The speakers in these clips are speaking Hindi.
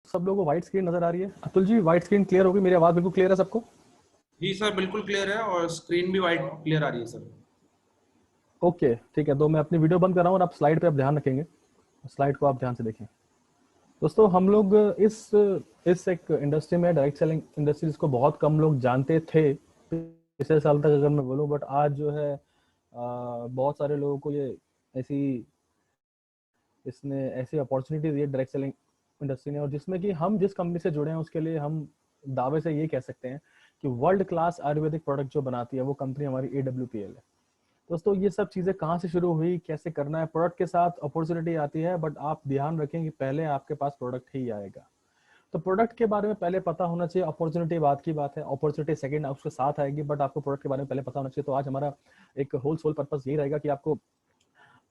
सब लोगों को व्हाइट स्क्रीन नजर आ रही है? Atul ji, white screen clear होगी? मेरी आवाज बिल्कुल क्लियर है सबको? जी सर, बिल्कुल क्लियर है और स्क्रीन भी वाइट क्लियर आ रही है सर। ओके, ठीक है। तो मैं अपनी वीडियो बंद कर रहा हूँ और आप स्लाइड पे आप ध्यान रखेंगे, स्लाइड को आप ध्यान से देखें। दोस्तों, हम लोग इस एक इंडस्ट्री में, डायरेक्ट सेलिंग इंडस्ट्री, जिसको बहुत कम लोग जानते थे पिछले साल तक अगर मैं बोलूँ, बट आज जो है बहुत सारे लोगों को ये ऐसी इसने ऐसी अपॉर्चुनिटी दी है डायरेक्ट सेलिंग इंडस्ट्री ने, और जिसमें कि हम जिस कंपनी से जुड़े हैं उसके लिए हम दावे से ये कह सकते हैं कि वर्ल्ड क्लास आयुर्वेदिक प्रोडक्ट जो बनाती है वो कंपनी हमारी AWPL है। दोस्तों, ये सब चीजें कहाँ से शुरू हुई, कैसे करना है? प्रोडक्ट के साथ अपॉर्चुनिटी आती है, बट आप ध्यान रखें कि पहले आपके पास प्रोडक्ट ही आएगा। तो प्रोडक्ट के बारे में पहले पता होना चाहिए। अपॉर्चुनिटी बात की बात है, अपॉर्चुनिटी सेकंड उसके साथ आएगी, बट आपको प्रोडक्ट के बारे में पहले पता होना चाहिए। तो आज हमारा एक होल सोल पर्पस यही रहेगा कि आपको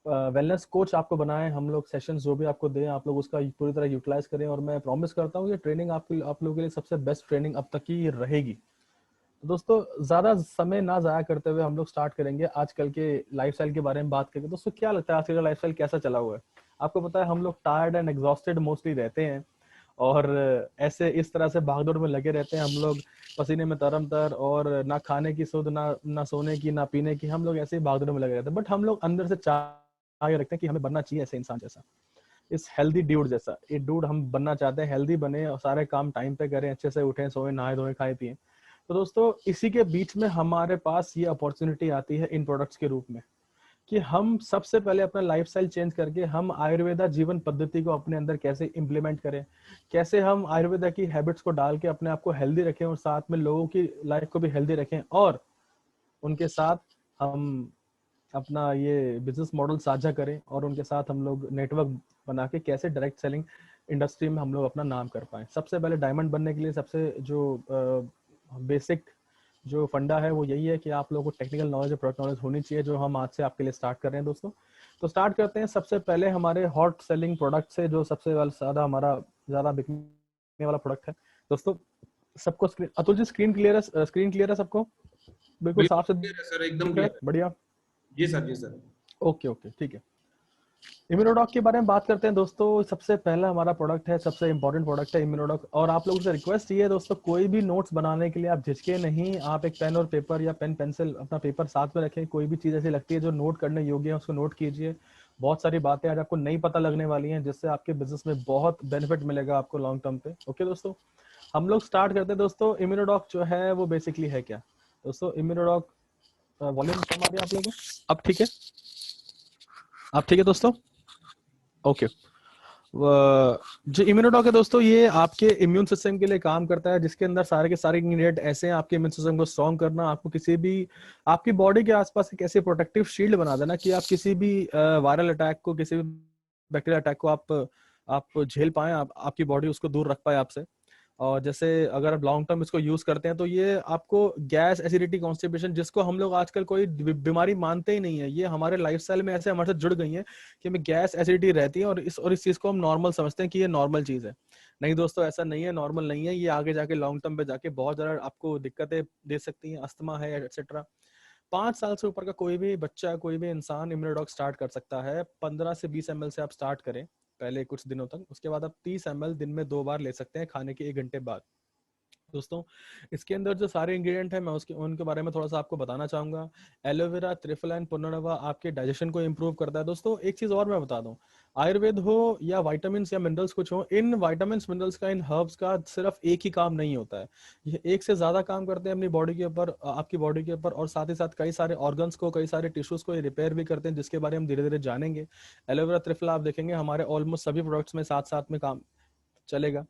वेलनेस कोच आपको बनाएं, हम लोग सेशंस जो भी आपको दें आप लोग उसका पूरी तरह यूटिलाइज करें, और मैं प्रॉमिस करता हूँ ये ट्रेनिंग आप लोगों के लिए सबसे बेस्ट ट्रेनिंग अब तक की रहेगी। तो दोस्तों, ज्यादा समय ना जाया करते हुए हम लोग स्टार्ट करेंगे आजकल के लाइफस्टाइल के बारे में बात करके। दोस्तों, क्या लगता है आजकल का लाइफस्टाइल कैसा चला हुआ है? आपको पता है हम लोग टायर्ड एंड एग्जॉस्टेड मोस्टली रहते हैं, और ऐसे इस तरह से भागदौड़ में लगे रहते हैं हम लोग, पसीने में तरम-तर, और ना खाने की सुध, ना सोने की, ना पीने की, हम लोग ऐसे ही भागदौड़ में लगे रहते हैं। बट हम लोग अंदर से चाह ये रखते हैं कि हमें बनना चाहिए ऐसे इंसान जैसा, इस हेल्दी ड्यूड जैसा। ये डूड हम बनना चाहते हैं, हेल्दी बने और सारे काम टाइम पे करें, अच्छे से उठें, सोएं, नहाए धोएं, खाए पिए। तो दोस्तों, इसी के बीच में हमारे पास ये अपॉर्चुनिटी आती है इन प्रोडक्ट्स के रूप में, कि हम सबसे पहले अपना लाइफस्टाइल चेंज करके हम आयुर्वेदा जीवन पद्धति को अपने अंदर कैसे इंप्लीमेंट करें, कैसे हम आयुर्वेदा की हैबिट्स को डाल के अपने आप को हेल्दी रखें और साथ में लोगों की लाइफ को भी हेल्दी रखें, और उनके साथ हम अपना ये बिजनेस मॉडल साझा करें, और उनके साथ हम लोग नेटवर्क बना के कैसे डायरेक्ट सेलिंग इंडस्ट्री में हम लोग अपना नाम कर पाए। सबसे पहले डायमंड बनने के लिए सबसे जो बेसिक जो फंडा है वो यही है कि आप लोगों को टेक्निकल नॉलेज और प्रोडक्ट नॉलेज होनी चाहिए, जो हम आज से आपके लिए स्टार्ट कर रहे हैं दोस्तों। तो स्टार्ट करते हैं सबसे पहले हमारे हॉट सेलिंग प्रोडक्ट से, जो सबसे ज्यादा हमारा ज्यादा बिकने वाला प्रोडक्ट है दोस्तों। सबको screen, Atul ji screen clear है? स्क्रीन क्लियर है सबको? बिल्कुल बिल्कुल साफ से क्लियर है सर, एकदम दिख रहा क्लियर है? है। बढ़िया। जी सर, जी सर। ओके ओके, ठीक है। इम्यूनोडॉक के बारे में बात करते हैं दोस्तों। सबसे पहला हमारा प्रोडक्ट है, सबसे इंपॉर्टेंट प्रोडक्ट है इम्यूनोडॉक। और आप लोगों से रिक्वेस्ट ये है दोस्तों, कोई भी नोट्स बनाने के लिए आप झिझके नहीं, आप एक पेन और पेपर या पेन पेंसिल अपना पेपर साथ में रखें। कोई भी चीज ऐसी लगती है जो नोट करने योग्य है उसको नोट कीजिए। बहुत सारी बातें आज आपको नहीं पता लगने वाली हैं, जिससे आपके बिजनेस में बहुत बेनिफिट मिलेगा आपको लॉन्ग टर्म पे। ओके दोस्तों, हम लोग स्टार्ट करते हैं दोस्तों। इम्यूनोडॉक जो है वो बेसिकली है क्या दोस्तों? इम्यूनोडॉक, वॉल्यूम कम आ रही है आप लोगों को? अब ठीक है? अब ठीक है दोस्तों? ओके। जो इम्यूनोडॉक है दोस्तों, ये आपके इम्यून सिस्टम के लिए काम करता है, जिसके अंदर सारे के सारे इंग्रेडिएंट ऐसे हैं आपके इम्यून सिस्टम को स्ट्रॉन्ग करना, आपको किसी भी आपकी बॉडी के आसपास एक ऐसे प्रोटेक्टिव शील्ड बना देना कि आप किसी भी वायरल अटैक को, किसी भी बैक्टीरियल अटैक को आप झेल पाए, आपकी बॉडी उसको दूर रख पाए आपसे। और जैसे अगर आप लॉन्ग टर्म इसको यूज करते हैं तो ये आपको गैस, एसिडिटी, कॉन्स्टिपेशन, जिसको हम लोग आजकल कोई बीमारी मानते ही नहीं है, ये हमारे लाइफस्टाइल में ऐसे हमारे साथ जुड़ गई है कि हमें गैस, एसिडिटी रहती है, और इस चीज को हम नॉर्मल समझते हैं कि ये नॉर्मल चीज है। नहीं दोस्तों, ऐसा नहीं है, नॉर्मल नहीं है। ये आगे जाके लॉन्ग टर्म पे जाके बहुत ज्यादा आपको दिक्कतें दे सकती हैं। अस्थमा है एक्सेट्रा। 5 साल से ऊपर का कोई भी बच्चा, कोई भी इंसान इम्यूनोडॉक स्टार्ट कर सकता है। 15 से 20 ml से आप स्टार्ट करें पहले कुछ दिनों तक, उसके बाद आप 30 ml दिन में 2 बार ले सकते हैं, खाने के 1 घंटे बाद। दोस्तों, इसके अंदर जो सारे इंग्रेडिएंट है मैं उसके उनके बारे में थोड़ा सा आपको बताना चाहूंगा। एलोवेरा, त्रिफला, पुनर्नवा आपके डाइजेशन को इंप्रूव करता है। दोस्तों, एक चीज और मैं बता दूं, आयुर्वेद हो या विटामिन या मिनरल्स कुछ हो, इन विटामिन मिनरल्स का, इन हर्ब्स का सिर्फ एक ही काम नहीं होता है। ये एक से ज्यादा काम करते हैं अपनी बॉडी के ऊपर, आपकी बॉडी के ऊपर, और साथ ही साथ कई सारे ऑर्गन्स को, कई सारे टिश्यूज को ये रिपेयर भी करते हैं, जिसके बारे में हम धीरे धीरे जानेंगे। एलोवेरा, त्रिफला आप देखेंगे हमारे ऑलमोस्ट सभी प्रोडक्ट्स में साथ साथ में काम चलेगा।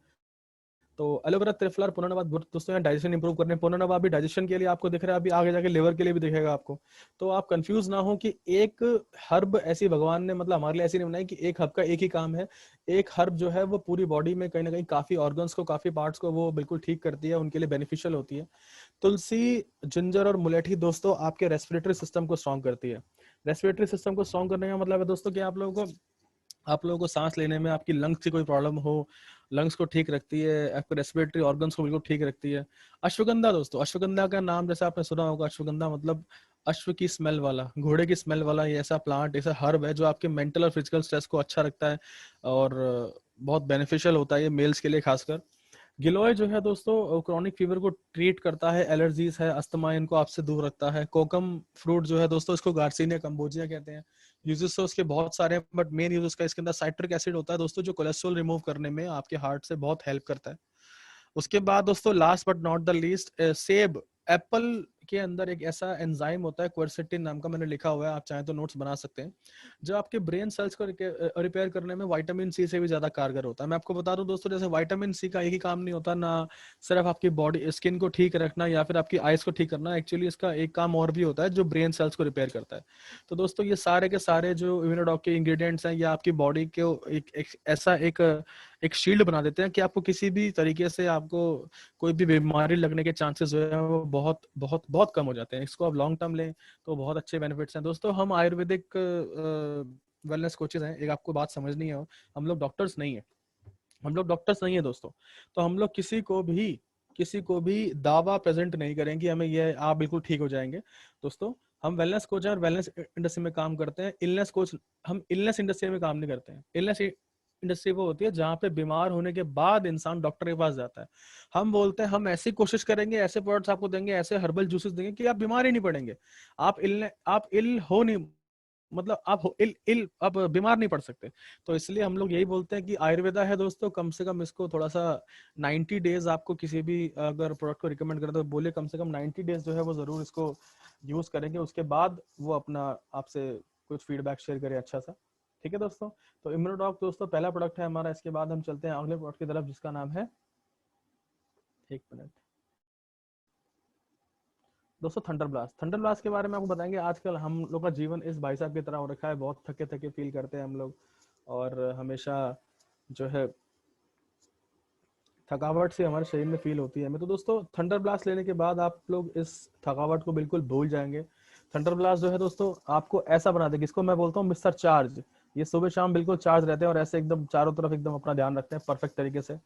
तो एलोवेरा, त्रिफला और पुनर्नवा दोस्तों यहाँ डाइजेशन इंप्रूव करने, पुनर्नवा भी डाइजेशन के लिए आपको दिख रहा है, अभी आगे जाके लिवर के लिए भी दिखेगा आपको। तो आप कंफ्यूज ना हो कि एक हर्ब ऐसी भगवान ने, मतलब हमारे लिए ऐसी नहीं बनाई कि एक हर्ब का एक ही काम है। एक हर्ब जो है वो पूरी बॉडी में कहीं ना कहीं काफी ऑर्गन्स को, काफी पार्ट्स को वो बिल्कुल ठीक करती है, उनके लिए बेनिफिशियल होती है। तुलसी, जिंजर और मुलेठी दोस्तों आपके रेस्पिरेटरी सिस्टम को स्ट्रॉन्ग करती है। रेस्पिरेटरी सिस्टम को स्ट्रॉन्ग करने का मतलब है दोस्तों कि आप लोगों को सांस लेने में आपकी लंग्स की कोई प्रॉब्लम हो, लंग्स को ठीक रखती है, आपके रेस्पिरेटरी ऑर्गन्स को बिल्कुल ठीक रखती है। अश्वगंधा दोस्तों, अश्वगंधा का नाम जैसे आपने सुना होगा, अश्वगंधा मतलब अश्व की स्मेल वाला, घोड़े की स्मेल वाला, ये ऐसा प्लांट, ऐसा हर्ब है जो आपके मेंटल और फिजिकल स्ट्रेस को अच्छा रखता है, और बहुत बेनिफिशियल होता है ये मेल्स के लिए खासकर। गिलोय जो है दोस्तों क्रॉनिक फीवर को ट्रीट करता है, एलर्जीज है, अस्थमा इनको आपसे दूर रखता है। कोकम फ्रूट जो है दोस्तों इसको गार्सिनिया कंबोजिया कहते हैं। यूजेस तो उसके बहुत सारे हैं, बट मेन यूज उसका इसके अंदर साइट्रिक एसिड होता है दोस्तों, जो कोलेस्ट्रॉल रिमूव करने में आपके हार्ट से बहुत हेल्प करता है। उसके बाद दोस्तों last but not the least, सेब, एप्पल के अंदर एक ऐसा एंजाइम होता है क्वर्सेटिन नाम का, मैंने लिखा हुआ है, आप चाहें तो नोट्स बना सकते हैं, जो आपके ब्रेन सेल्स को रिपेयर करने में विटामिन सी से भी ज्यादा कारगर होता है। मैं आपको बता दूं दोस्तों, जैसे विटामिन सी का एक ही काम नहीं होता ना, सिर्फ आपकी बॉडी स्किन को ठीक रखना या फिर आपकी आइज को ठीक करना, एक्चुअली इसका एक काम और भी होता है जो ब्रेन सेल्स को रिपेयर करता है। तो दोस्तों ये सारे के सारे जो इम्यूनोडॉक के इंग्रेडिएंट्स हैं, ये आपकी बॉडी को ऐसा एक शील्ड बना देते हैं कि आपको किसी भी तरीके से आपको कोई भी बीमारी लगने के चांसेस जो है वो बहुत बहुत बहुत कम हो जाते हैं। इसको आप लॉन्ग टर्म लें तो बहुत अच्छे बेनिफिट्स हैं दोस्तों। हम आयुर्वेदिक वेलनेस कोचेज हैं, एक आपको बात समझनी है, हम लोग डॉक्टर्स नहीं है, हम लोग डॉक्टर्स नहीं है दोस्तों। तो हम लोग किसी को भी दावा प्रेजेंट नहीं करेंगे हमें ये आप बिल्कुल ठीक हो जाएंगे दोस्तों। हम वेलनेस कोच हैं और वेलनेस इंडस्ट्री में काम करते हैं। इलनेस कोच, हम इलनेस इंडस्ट्री में काम नहीं करते हैं। इलनेस इंडस्ट्री वो होती है जहाँ पे बीमार होने के बाद इंसान डॉक्टर के पास जाता है। हम बोलते हैं हम ऐसी कोशिश करेंगे, ऐसे प्रोडक्ट्स आपको देंगे, ऐसे हर्बल जूसेस देंगे कि आप बीमार ही नहीं पड़ेंगे। आप इल हो नहीं, मतलब आप आप बीमार नहीं पड़ सकते। तो इसलिए हम लोग यही बोलते हैं कि आयुर्वेदा है दोस्तों, कम से कम इसको थोड़ा सा 90 डेज आपको किसी भी अगर प्रोडक्ट को रिकमेंड करें तो बोले कम से कम 90 डेज जो है वो जरूर इसको यूज करेंगे, उसके बाद वो अपना आपसे कुछ फीडबैक शेयर करें अच्छा सा। ठीक है दोस्तों, तो इम्यूनोडॉक दोस्तों पहला प्रोडक्ट है हमारा। इसके बाद हम चलते हैं अगले प्रोडक्ट की तरफ जिसका नाम है, एक मिनट दोस्तों, थंडर ब्लास्ट। थंडर ब्लास्ट के बारे में आपको बताएंगे। आजकल हम लोग का जीवन इस भाई साहब की तरह हो रखा है, बहुत थके थके फील करते हैं हम लोग, और हमेशा जो है थकावट से हमारे शरीर में फील होती है हमें। तो दोस्तों थंडर ब्लास्ट लेने के बाद आप लोग इस थकावट को बिल्कुल भूल जाएंगे। थंडर ब्लास्ट जो है दोस्तों आपको ऐसा बना देगा, इसको मैं बोलता हूँ मिस्टर चार्ज। ये सुबह शाम बिल्कुल चार्ज रहते हैं और ऐसे एकदम चारों तरफ एकदम अपना ध्यान रखते हैं परफेक्ट तरीके से।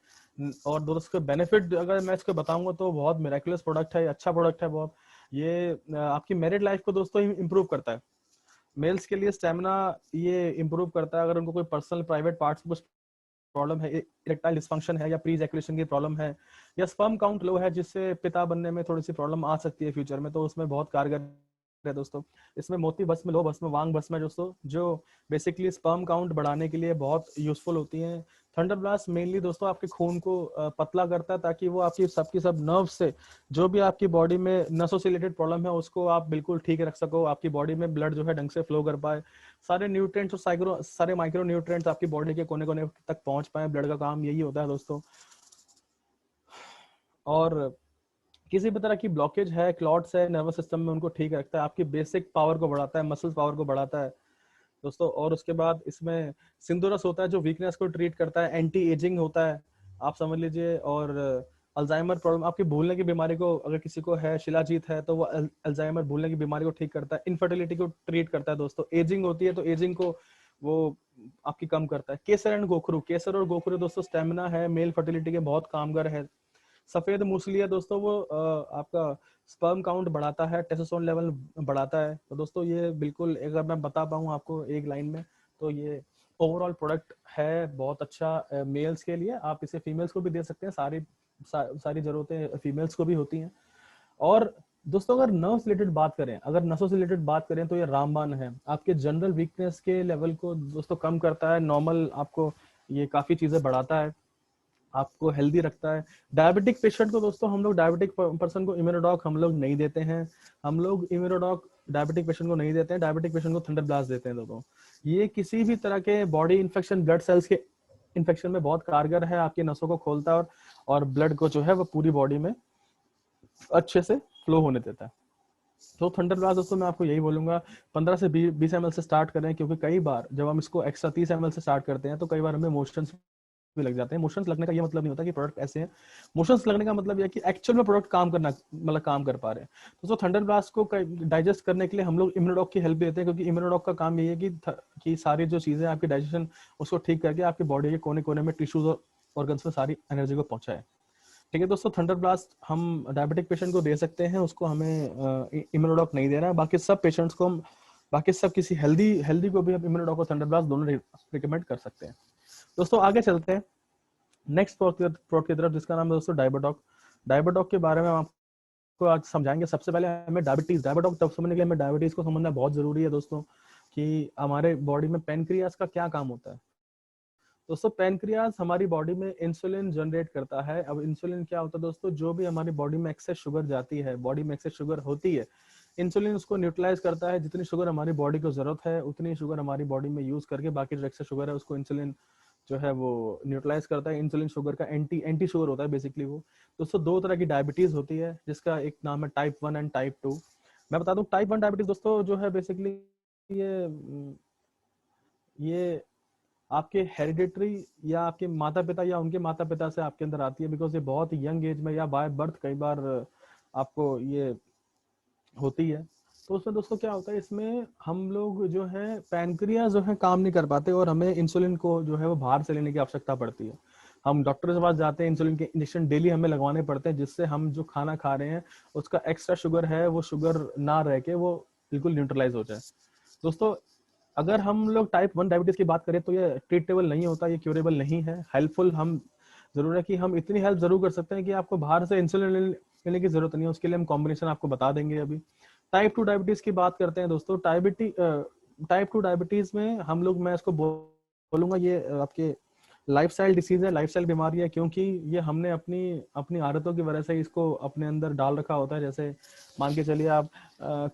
और दोस्तों बेनिफिट अगर मैं इसको बताऊंगा तो बहुत मिराकुलस प्रोडक्ट है, अच्छा प्रोडक्ट है बहुत। ये आपकी मैरिड लाइफ को दोस्तों इंप्रूव करता है। मेल्स के लिए स्टेमिना ये इंप्रूव करता है। अगर उनको कोई पर्सनल प्राइवेट पार्ट्स में कुछ प्रॉब्लम है, इरेक्टाइल डिस्फंक्शन है या प्री इजैकुलेशन की प्रॉब्लम है या स्पर्म काउंट लो है जिससे पिता बनने में थोड़ी सी प्रॉब्लम आ सकती है फ्यूचर में, तो उसमें बहुत कारगर है दोस्तों। इसमें मोती भस्म, लो भस्म, वांग भस्म है दोस्तों, जो बेसिकली स्पर्म काउंट बढ़ाने के लिए बहुत यूजफुल होती हैं। थंडर ब्लास्ट मेनली दोस्तों आपके खून को पतला करता है ताकि वो आपकी सबकी सब नर्व से जो भी आपकी बॉडी में नसों से रिलेटेड प्रॉब्लम है उसको आप बिल्कुल ठीक रख सको, आपकी बॉडी में ब्लड जो है ढंग से फ्लो कर पाए, सारे न्यूट्रिएंट्स और सारे माइक्रो न्यूट्रिएंट्स आपकी बॉडी के कोने कोने तक पहुंच पाए। ब्लड का काम यही होता है दोस्तों। और किसी भी तरह की ब्लॉकेज है, क्लॉट्स है नर्वस सिस्टम में, उनको ठीक रखता है, आपकी बेसिक पावर को बढ़ाता है, मसल पावर को बढ़ाता है दोस्तों। और उसके बाद इसमें सिंदूरस होता है जो वीकनेस को ट्रीट करता है, एंटी एजिंग होता है आप समझ लीजिए। और अल्जाइमर प्रॉब्लम, आपकी भूलने की बीमारी को अगर किसी को है, शिलाजीत है, तो वो अल्जाइमर भूलने की बीमारी को ठीक करता है, इनफर्टिलिटी को ट्रीट करता है दोस्तों। एजिंग होती है तो एजिंग को वो आपकी कम करता है। केसर एंड गोखरू, केसर और गोखरू दोस्तों स्टेमिना है, मेल फर्टिलिटी के बहुत कामगार है। सफेद मूसली है दोस्तों, वो आपका स्पर्म काउंट बढ़ाता है, टेस्टोस्टेरोन लेवल बढ़ाता है। तो दोस्तों ये बिल्कुल अगर मैं बता पाऊँ आपको एक लाइन में तो ये ओवरऑल प्रोडक्ट है बहुत अच्छा मेल्स के लिए। आप इसे फीमेल्स को भी दे सकते हैं, सारी जरूरतें फीमेल्स को भी होती हैं। और दोस्तों अगर नर्व से रिलेटेड बात करें, अगर नसों से रिलेटेड बात करें तो ये रामबाण है, आपके जनरल वीकनेस के लेवल को दोस्तों कम करता है, नॉर्मल आपको ये काफी चीजें बढ़ाता है, आपको हेल्दी रखता है। डायबिटिक पेशेंट को दोस्तों, हम लोग डायबिटिक पर्सन को इम्यूनोडॉक हम लोग नहीं देते हैं, हम लोग इम्यूनोडॉक डायबिटिक पेशेंट को नहीं देते हैं, डायबिटिक पेशेंट को थंडर ब्लास्ट देते हैं दोस्तों। ये किसी भी तरह के बॉडी इन्फेक्शन, ब्लड सेल्स के इन्फेक्शन में बहुत कारगर है, आपकी नसों को खोलता है और ब्लड को जो है वो पूरी बॉडी में अच्छे से फ्लो होने देता है। तो थंडर ब्लास्ट दोस्तों मैं आपको यही बोलूंगा 15 से 20 ml से स्टार्ट करें, क्योंकि कई बार जब हम इसको एक्स्ट्रा 30 ml से स्टार्ट करते हैं तो कई बार हमें मोशंस भी लग जाते हैं। मोशंस लगने का ये मतलब नहीं होता कि प्रोडक्ट ऐसे हैं, मोशंस लगने का मतलब यह कि एक्चुअल में प्रोडक्ट काम करना, मतलब काम कर पा रहे हैं। दोस्तों थंडर ब्लास्ट को डाइजेस्ट करने के लिए हम लोग इम्यूनोडॉक की हेल्प लेते हैं, क्योंकि इम्यूनोडॉक का काम यही है कि सारी जो चीजें आपकी डाइजेशन उसको ठीक करके आपकी बॉडी के कोने कोने में टिश्यूज और ऑर्गन्स में सारी एनर्जी को पहुंचाए। ठीक है दोस्तों, थंडर ब्लास्ट हम डायबिटिक पेशेंट को दे सकते हैं, उसको हमें इम्यूनोडॉक नहीं देना है। बाकी सब पेशेंट्स को हम, बाकी सब किसी हेल्दी को भी हम इम्यूनोडॉक और थंडर ब्लास्ट दोनों रिकमेंड कर सकते हैं। दोस्तों आगे चलते हैं नेक्स्ट प्रोडक्ट की तरफ, जिसका नाम है दोस्तों डायबेटॉक। डायबेटॉक के बारे में हम आपको आज समझाएंगे। सबसे पहले हमें डायबेटॉक तब समझने के लिए हमें डायबिटीज को समझना बहुत जरूरी है दोस्तों, कि हमारे बॉडी में पेनक्रियास का क्या काम होता है। दोस्तों पेनक्रियास हमारी बॉडी में इंसुलिन जनरेट करता है। अब इंसुलिन क्या होता है दोस्तों, जो भी हमारी बॉडी में एक्सेस शुगर जाती है, बॉडी में एक्सेस शुगर होती है, इंसुलिन उसको न्यूट्रलाइज करता है। जितनी शुगर हमारी बॉडी को जरूरत है उतनी शुगर हमारी बॉडी में यूज करके बाकी जो एक्सेस शुगर है उसको इंसुलिन जो है वो न्यूट्रलाइज करता है। इंसुलिन शुगर का एंटी शुगर होता है बेसिकली वो। दोस्तों दो तरह की डायबिटीज होती है, जिसका एक नाम है टाइप 1 एंड टाइप 2। मैं बता दूं टाइप 1 डायबिटीज दोस्तों जो है बेसिकली ये आपके हेरिडिटरी या आपके माता पिता या उनके माता पिता से आपके अंदर आती है, बिकॉज ये बहुत यंग एज में या बाय बर्थ कई बार आपको ये होती है। तो उसमें दोस्तों क्या होता है, इसमें हम लोग जो है पैनक्रियास जो है काम नहीं कर पाते और हमें इंसुलिन को जो है वो बाहर से लेने की आवश्यकता पड़ती है। हम डॉक्टर के पास जाते हैं, इंसुलिन के इंजेक्शन डेली हमें लगवाने पड़ते हैं, जिससे हम जो खाना खा रहे हैं उसका एक्स्ट्रा शुगर है वो शुगर ना रह के वो बिल्कुल न्यूट्रलाइज हो जाए। दोस्तों अगर हम लोग टाइप 1 डायबिटीज की बात करें तो ये ट्रीटेबल नहीं होता, ये क्यूरेबल नहीं है। हेल्पफुल हम जरूर है कि हम इतनी हेल्प जरूर कर सकते हैं कि आपको बाहर से इंसुलिन लेने की जरूरत नहीं है। उसके लिए हम कॉम्बिनेशन आपको बता देंगे। अभी टाइप 2 डायबिटीज की बात करते हैं दोस्तों। टाइप 2 डायबिटीज में हम लोग, मैं इसको बोलूंगा ये आपके लाइफस्टाइल डिसीज है, लाइफस्टाइल बीमारी है, क्योंकि ये हमने अपनी अपनी आदतों की वजह से इसको अपने अंदर डाल रखा होता है। जैसे मान के चलिए आप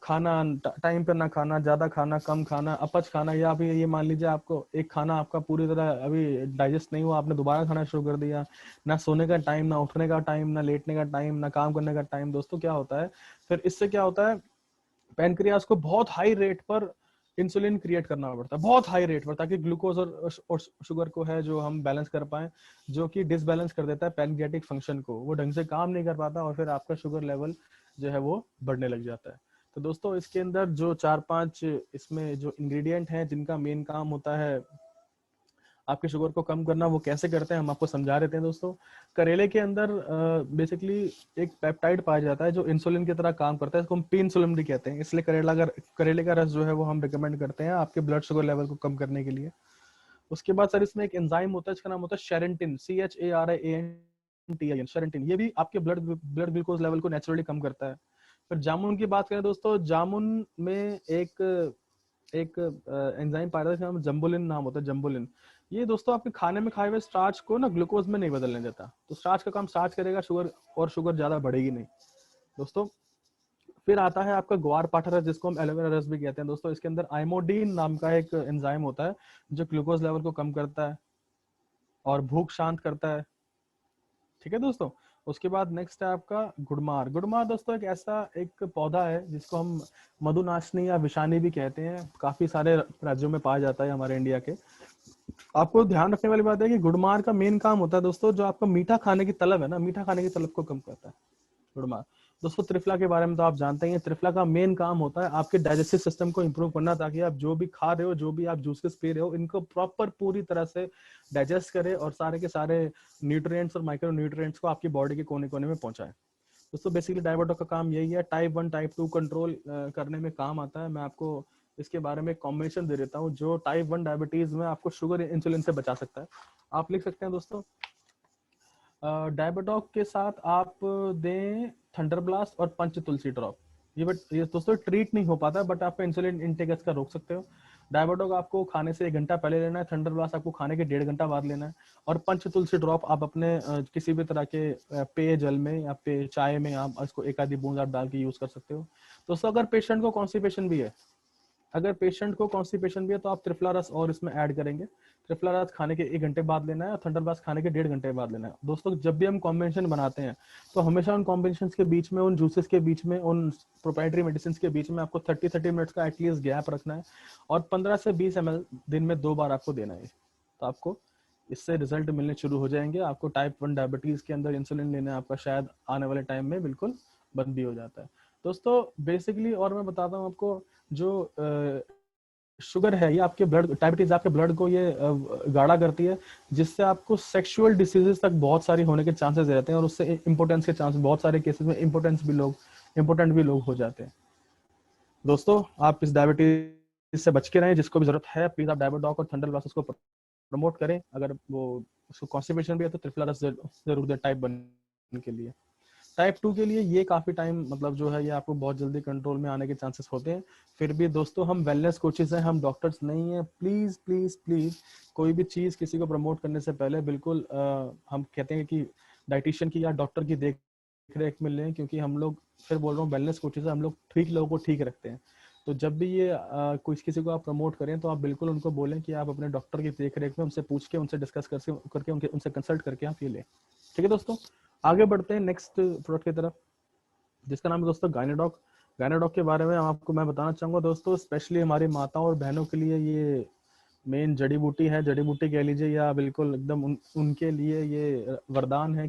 खाना टाइम पर ना खाना, ज्यादा खाना, कम खाना, अपच खाना, या फिर ये मान लीजिए आपको एक खाना आपका पूरी तरह अभी डाइजेस्ट नहीं हुआ, आपने दोबारा खाना शुरू कर दिया। ना सोने का टाइम, ना उठने का टाइम, ना लेटने का टाइम, ना काम करने का टाइम। दोस्तों क्या होता है फिर, इससे क्या होता है, पैनक्रियास को बहुत हाई रेट पर इंसुलिन क्रिएट करना पड़ता है, बहुत हाई रेट पर, ताकि ग्लूकोज और शुगर को है जो हम बैलेंस कर पाए, जो कि डिसबैलेंस कर देता है पैनक्रियाटिक फंक्शन को। वो ढंग से काम नहीं कर पाता और फिर आपका शुगर लेवल जो है वो बढ़ने लग जाता है। तो दोस्तों इसके अंदर जो 4-5 इसमें जो इंग्रेडिएंट हैं जिनका मेन काम होता है आपके शुगर को कम करना, वो कैसे करते हैं हम आपको समझा देते हैं दोस्तों। करेले के अंदर बेसिकली एक पेप्टाइड पाया जाता है जो इंसुलिन की तरह काम करता है, इसको हम पी इंसुलिन भी कहते हैं। इसलिए करेले का रस जो है वो हम रिकमेंड करते हैं आपके ब्लड शुगर लेवल को कम करने के लिए। उसके बाद सर इसमें एक एंजाइम होता है जिसका नाम होता है शेरेंटिन, CHARANTIN, शेरेंटिन। ये भी आपके ब्लड ग्लूकोज लेवल को नेचुरली कम करता है। फिर जामुन की बात करें दोस्तों, जामुन में एक एंजाइम पाया जाता है जिसका जम्बुलिन नाम होता है, जम्बुलिन। ये दोस्तों आपके खाने में खाए हुए स्टार्च को ना ग्लूकोज में नहीं बदलने देता, तो स्टार्च का काम स्टार्च करेगा, शुगर ज्यादा बढ़ेगी नहीं दोस्तों। फिर आता है आपका ग्वार पाठा रस, जिसको हम एलोवेरा रस भी कहते हैं दोस्तों। इसके अंदर आइमोडीन नाम का एक एंजाइम होता है जो ग्लूकोज लेवल को कम करता है और भूख शांत करता है। ठीक है दोस्तों। उसके बाद नेक्स्ट है आपका गुड़मार। गुड़मार दोस्तों एक ऐसा एक पौधा है जिसको हम मधुनाशनी या विषानी भी कहते हैं, काफी सारे राज्यों में पाया जाता है हमारे इंडिया के। आपको ध्यान रखने वाली बात है कि गुड़मार का मेन काम होता है दोस्तों, जो आपका मीठा खाने की तलब है ना, मीठा खाने की तलब को कम करता है गुड़मार। दोस्तों त्रिफला के बारे में तो आप जानते ही हैं, त्रिफला का मेन काम होता है आपके डाइजेस्टिव सिस्टम को इंप्रूव करना, ताकि आप जो भी खा रहे हो, जो भी आप जूसेस पी रहे हो, इनको प्रॉपर पूरी तरह से डाइजेस्ट करे और सारे के सारे न्यूट्रिएंट्स और माइक्रो न्यूट्रिएंट्स को आपकी बॉडी के कोने कोने में पहुंचाए। दोस्तों बेसिकली डायबिटीज का काम यही है, टाइप 1 टाइप 2 कंट्रोल करने में काम आता है। मैं आपको इसके बारे में कॉम्बिनेशन दे देता हूँ जो टाइप 1 डायबिटीज में आपको शुगर इंसुलिन से बचा सकता है। आप लिख सकते हैं दोस्तों, डायबिटॉक के साथ आप दें थंडर ब्लास्ट और पंच तुलसी ड्रॉप। ये दोस्तों ट्रीट नहीं हो पाता, बट आपका इंसुलिन इंटेक इसका रोक सकते हो। डायबिटॉक आपको खाने से 1 घंटा पहले लेना है, थंडर ब्लास्ट आपको खाने के 1.5 घंटा बाद लेना है, और पंच तुलसी ड्रॉप आप अपने किसी भी तरह के पेय जल में या चाय में आप इसको एक आधी बूंद आप डाल के यूज कर सकते हो। दोस्तों अगर पेशेंट को कॉन्स्टिपेशन भी है, तो आप त्रिफला रस और इसमें ऐड करेंगे। त्रिफला रस खाने के 1 घंटे बाद लेना है और थंडर ब्लास्ट खाने के 1.5 घंटे बाद लेना है। दोस्तों जब भी हम कॉम्बिनेशन बनाते हैं तो हमेशा उन कॉम्बिनेशन के बीच में, उन जूसेस के बीच में, उन प्रोप्राइटरी मेडिसिन के बीच में आपको 30 मिनट्स का एटलीस्ट गैप रखना है, और 15 से 20 ml दिन में 2 बार आपको देना है। तो आपको इससे रिजल्ट मिलने शुरू हो जाएंगे। आपको टाइप 1 डायबिटीज के अंदर इंसुलिन लेना आपका शायद आने वाले टाइम में बिल्कुल बंद भी हो जाता है। दोस्तों बेसिकली और मैं बताता हूँ आपको, जो शुगर है ये आपके ब्लड, डायबिटीज आपके ब्लड को ये गाढ़ा करती है, जिससे आपको सेक्सुअल डिसीजेस तक बहुत सारी होने के चांसेस रहते हैं, और उससे इम्पोर्टेंस के चांसेस, बहुत सारे केसेस में इम्पोर्टेंट भी लोग हो जाते हैं। दोस्तों आप इस डायबिटीज से बच के रहें, जिसको भी जरूरत है प्लीज आप डायबिटॉक और थंडर ब्लास्ट को प्रमोट करें। अगर वो उसको कॉन्स्टिपेशन भी है तो त्रिफला रस जरूर दें टाइप 1 के लिए। टाइप 2 के लिए ये काफी टाइम मतलब जो है ये आपको बहुत जल्दी कंट्रोल में आने के चांसेस होते हैं। फिर भी दोस्तों हम वेलनेस कोचेस हैं, हम डॉक्टर्स नहीं हैं। प्लीज प्लीज प्लीज कोई भी चीज किसी को प्रमोट करने से पहले बिल्कुल हम कहते हैं कि डाइटिशियन की या डॉक्टर की देख रेख में लें, क्योंकि हम लोग, फिर बोल रहा हूँ, वेलनेस कोचेस हम लोग ठीक लोगों को ठीक रखते हैं। तो जब भी ये कुछ किसी को आप प्रमोट करें तो आप बिल्कुल उनको बोलें कि आप अपने डॉक्टर की देख रेख में उनसे पूछ के, उनसे डिस्कस करके उनसे कंसल्ट करके आप ये लें। ठीक है दोस्तों, आगे बढ़ते हैं नेक्स्ट प्रोडक्ट की तरफ, जिसका नाम है दोस्तों गायनाडॉक। गायनाडॉक के बारे में आपको मैं बताना चाहूंगा दोस्तों, स्पेशली हमारी माताओं और बहनों के लिए ये मेन जड़ी बूटी है, जड़ी बूटी कह लीजिए, या बिल्कुल एकदम उनके लिए ये वरदान है।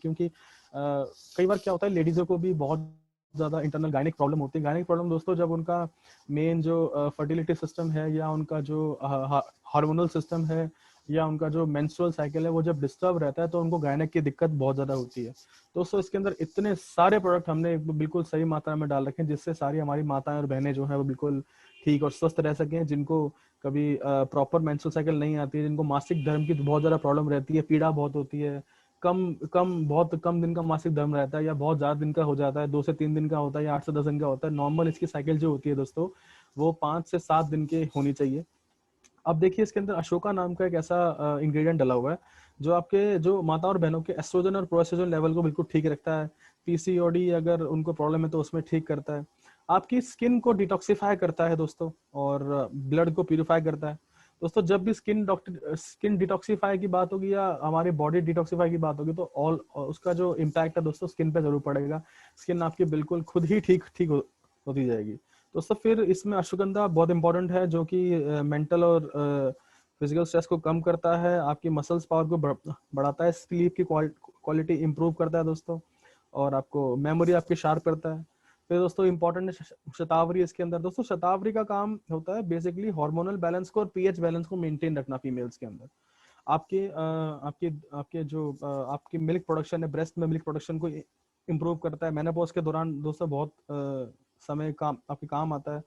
क्योंकि कई बार क्या होता है, लेडीजों को भी बहुत ज्यादा इंटरनल गायनिक प्रॉब्लम होती है। गायनिक प्रॉब्लम दोस्तों जब उनका मेन जो फर्टिलिटी सिस्टम है, या उनका जो हार्मोनल सिस्टम है, या उनका जो मेंस्ट्रुअल साइकिल है, वो जब डिस्टर्ब रहता है तो उनको गायनिक की दिक्कत बहुत ज्यादा होती है। दोस्तों इसके अंदर इतने सारे प्रोडक्ट हमने बिल्कुल सही मात्रा में डाल रखे हैं, जिससे सारी हमारी माताएं और बहनें जो है वो बिल्कुल ठीक और स्वस्थ रह सकें। जिनको कभी प्रॉपर मेंस्ट्रुअल साइकिल नहीं आती है, जिनको मासिक धर्म की बहुत ज्यादा प्रॉब्लम रहती है, पीड़ा बहुत होती है, बहुत कम दिन का मासिक धर्म रहता है, या बहुत ज्यादा दिन का हो जाता है, 2 से 3 दिन का होता है, या 8 से 10 दिन का होता है। नॉर्मल इसकी साइकिल जो होती है दोस्तों वो 5 से 7 दिन की होनी चाहिए। अब देखिए इसके अंदर अशोका नाम का एक ऐसा इंग्रेडिएंट डला हुआ है जो आपके जो माता और बहनों के एस्ट्रोजन और प्रोजेस्टेरोन लेवल को बिल्कुल ठीक रखता है। पीसीओडी अगर उनको प्रॉब्लम है तो उसमें ठीक करता है। आपकी स्किन को डिटॉक्सिफाई करता है दोस्तों, और ब्लड को प्यूरिफाई करता है। दोस्तों जब भी स्किन डिटॉक्सिफाई की बात होगी या हमारी बॉडी डिटॉक्सिफाई की बात होगी तो ऑल उसका जो इम्पैक्ट है दोस्तों स्किन पे जरूर पड़ेगा। स्किन आपकी बिल्कुल खुद ही ठीक होती जाएगी। दोस्तों फिर इसमें अश्वगंधा बहुत इंपॉर्टेंट है, जो कि मेंटल और फिजिकल स्ट्रेस को कम करता है, आपकी मसल्स पावर को बढ़ाता है, स्लीप की क्वालिटी इंप्रूव करता है दोस्तों, और आपको मेमोरी आपकी शार्प करता है। फिर दोस्तों इंपॉर्टेंट है शतावरी इसके अंदर। दोस्तों शतावरी का काम होता है बेसिकली हार्मोनल बैलेंस को और पीएच बैलेंस को मेंटेन रखना फीमेल्स के अंदर। आपके आपके आपके जो आपकी मिल्क प्रोडक्शन है, ब्रेस्ट में मिल्क प्रोडक्शन को इम्प्रूव करता है। मेनोपॉज के दौरान दोस्तों बहुत समय काम आपके काम आता है।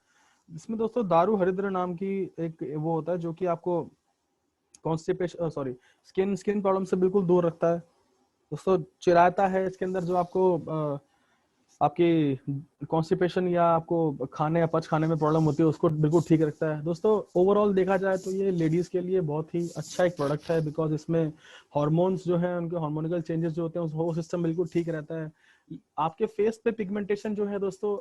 इसमें दोस्तों दारू हरिद्र नाम की एक वो होता है जो कि आपको कॉन्स्टिपेशन सॉरी स्किन प्रॉब्लम से बिल्कुल दूर रखता है। दोस्तों चिरायता है इसके अंदर जो आपको आपकी कॉन्स्टिपेशन या आपको खाने या पच खाने में प्रॉब्लम होती है उसको बिल्कुल ठीक रखता है। दोस्तों ओवरऑल देखा जाए तो ये लेडीज के लिए बहुत ही अच्छा एक प्रोडक्ट है, बिकॉज इसमें हार्मोन्स जो है उनके हार्मोनिकल चेंजेस जो होते हैं वो सिस्टम बिल्कुल ठीक रहता है। आपके फेस पे पिगमेंटेशन जो है दोस्तों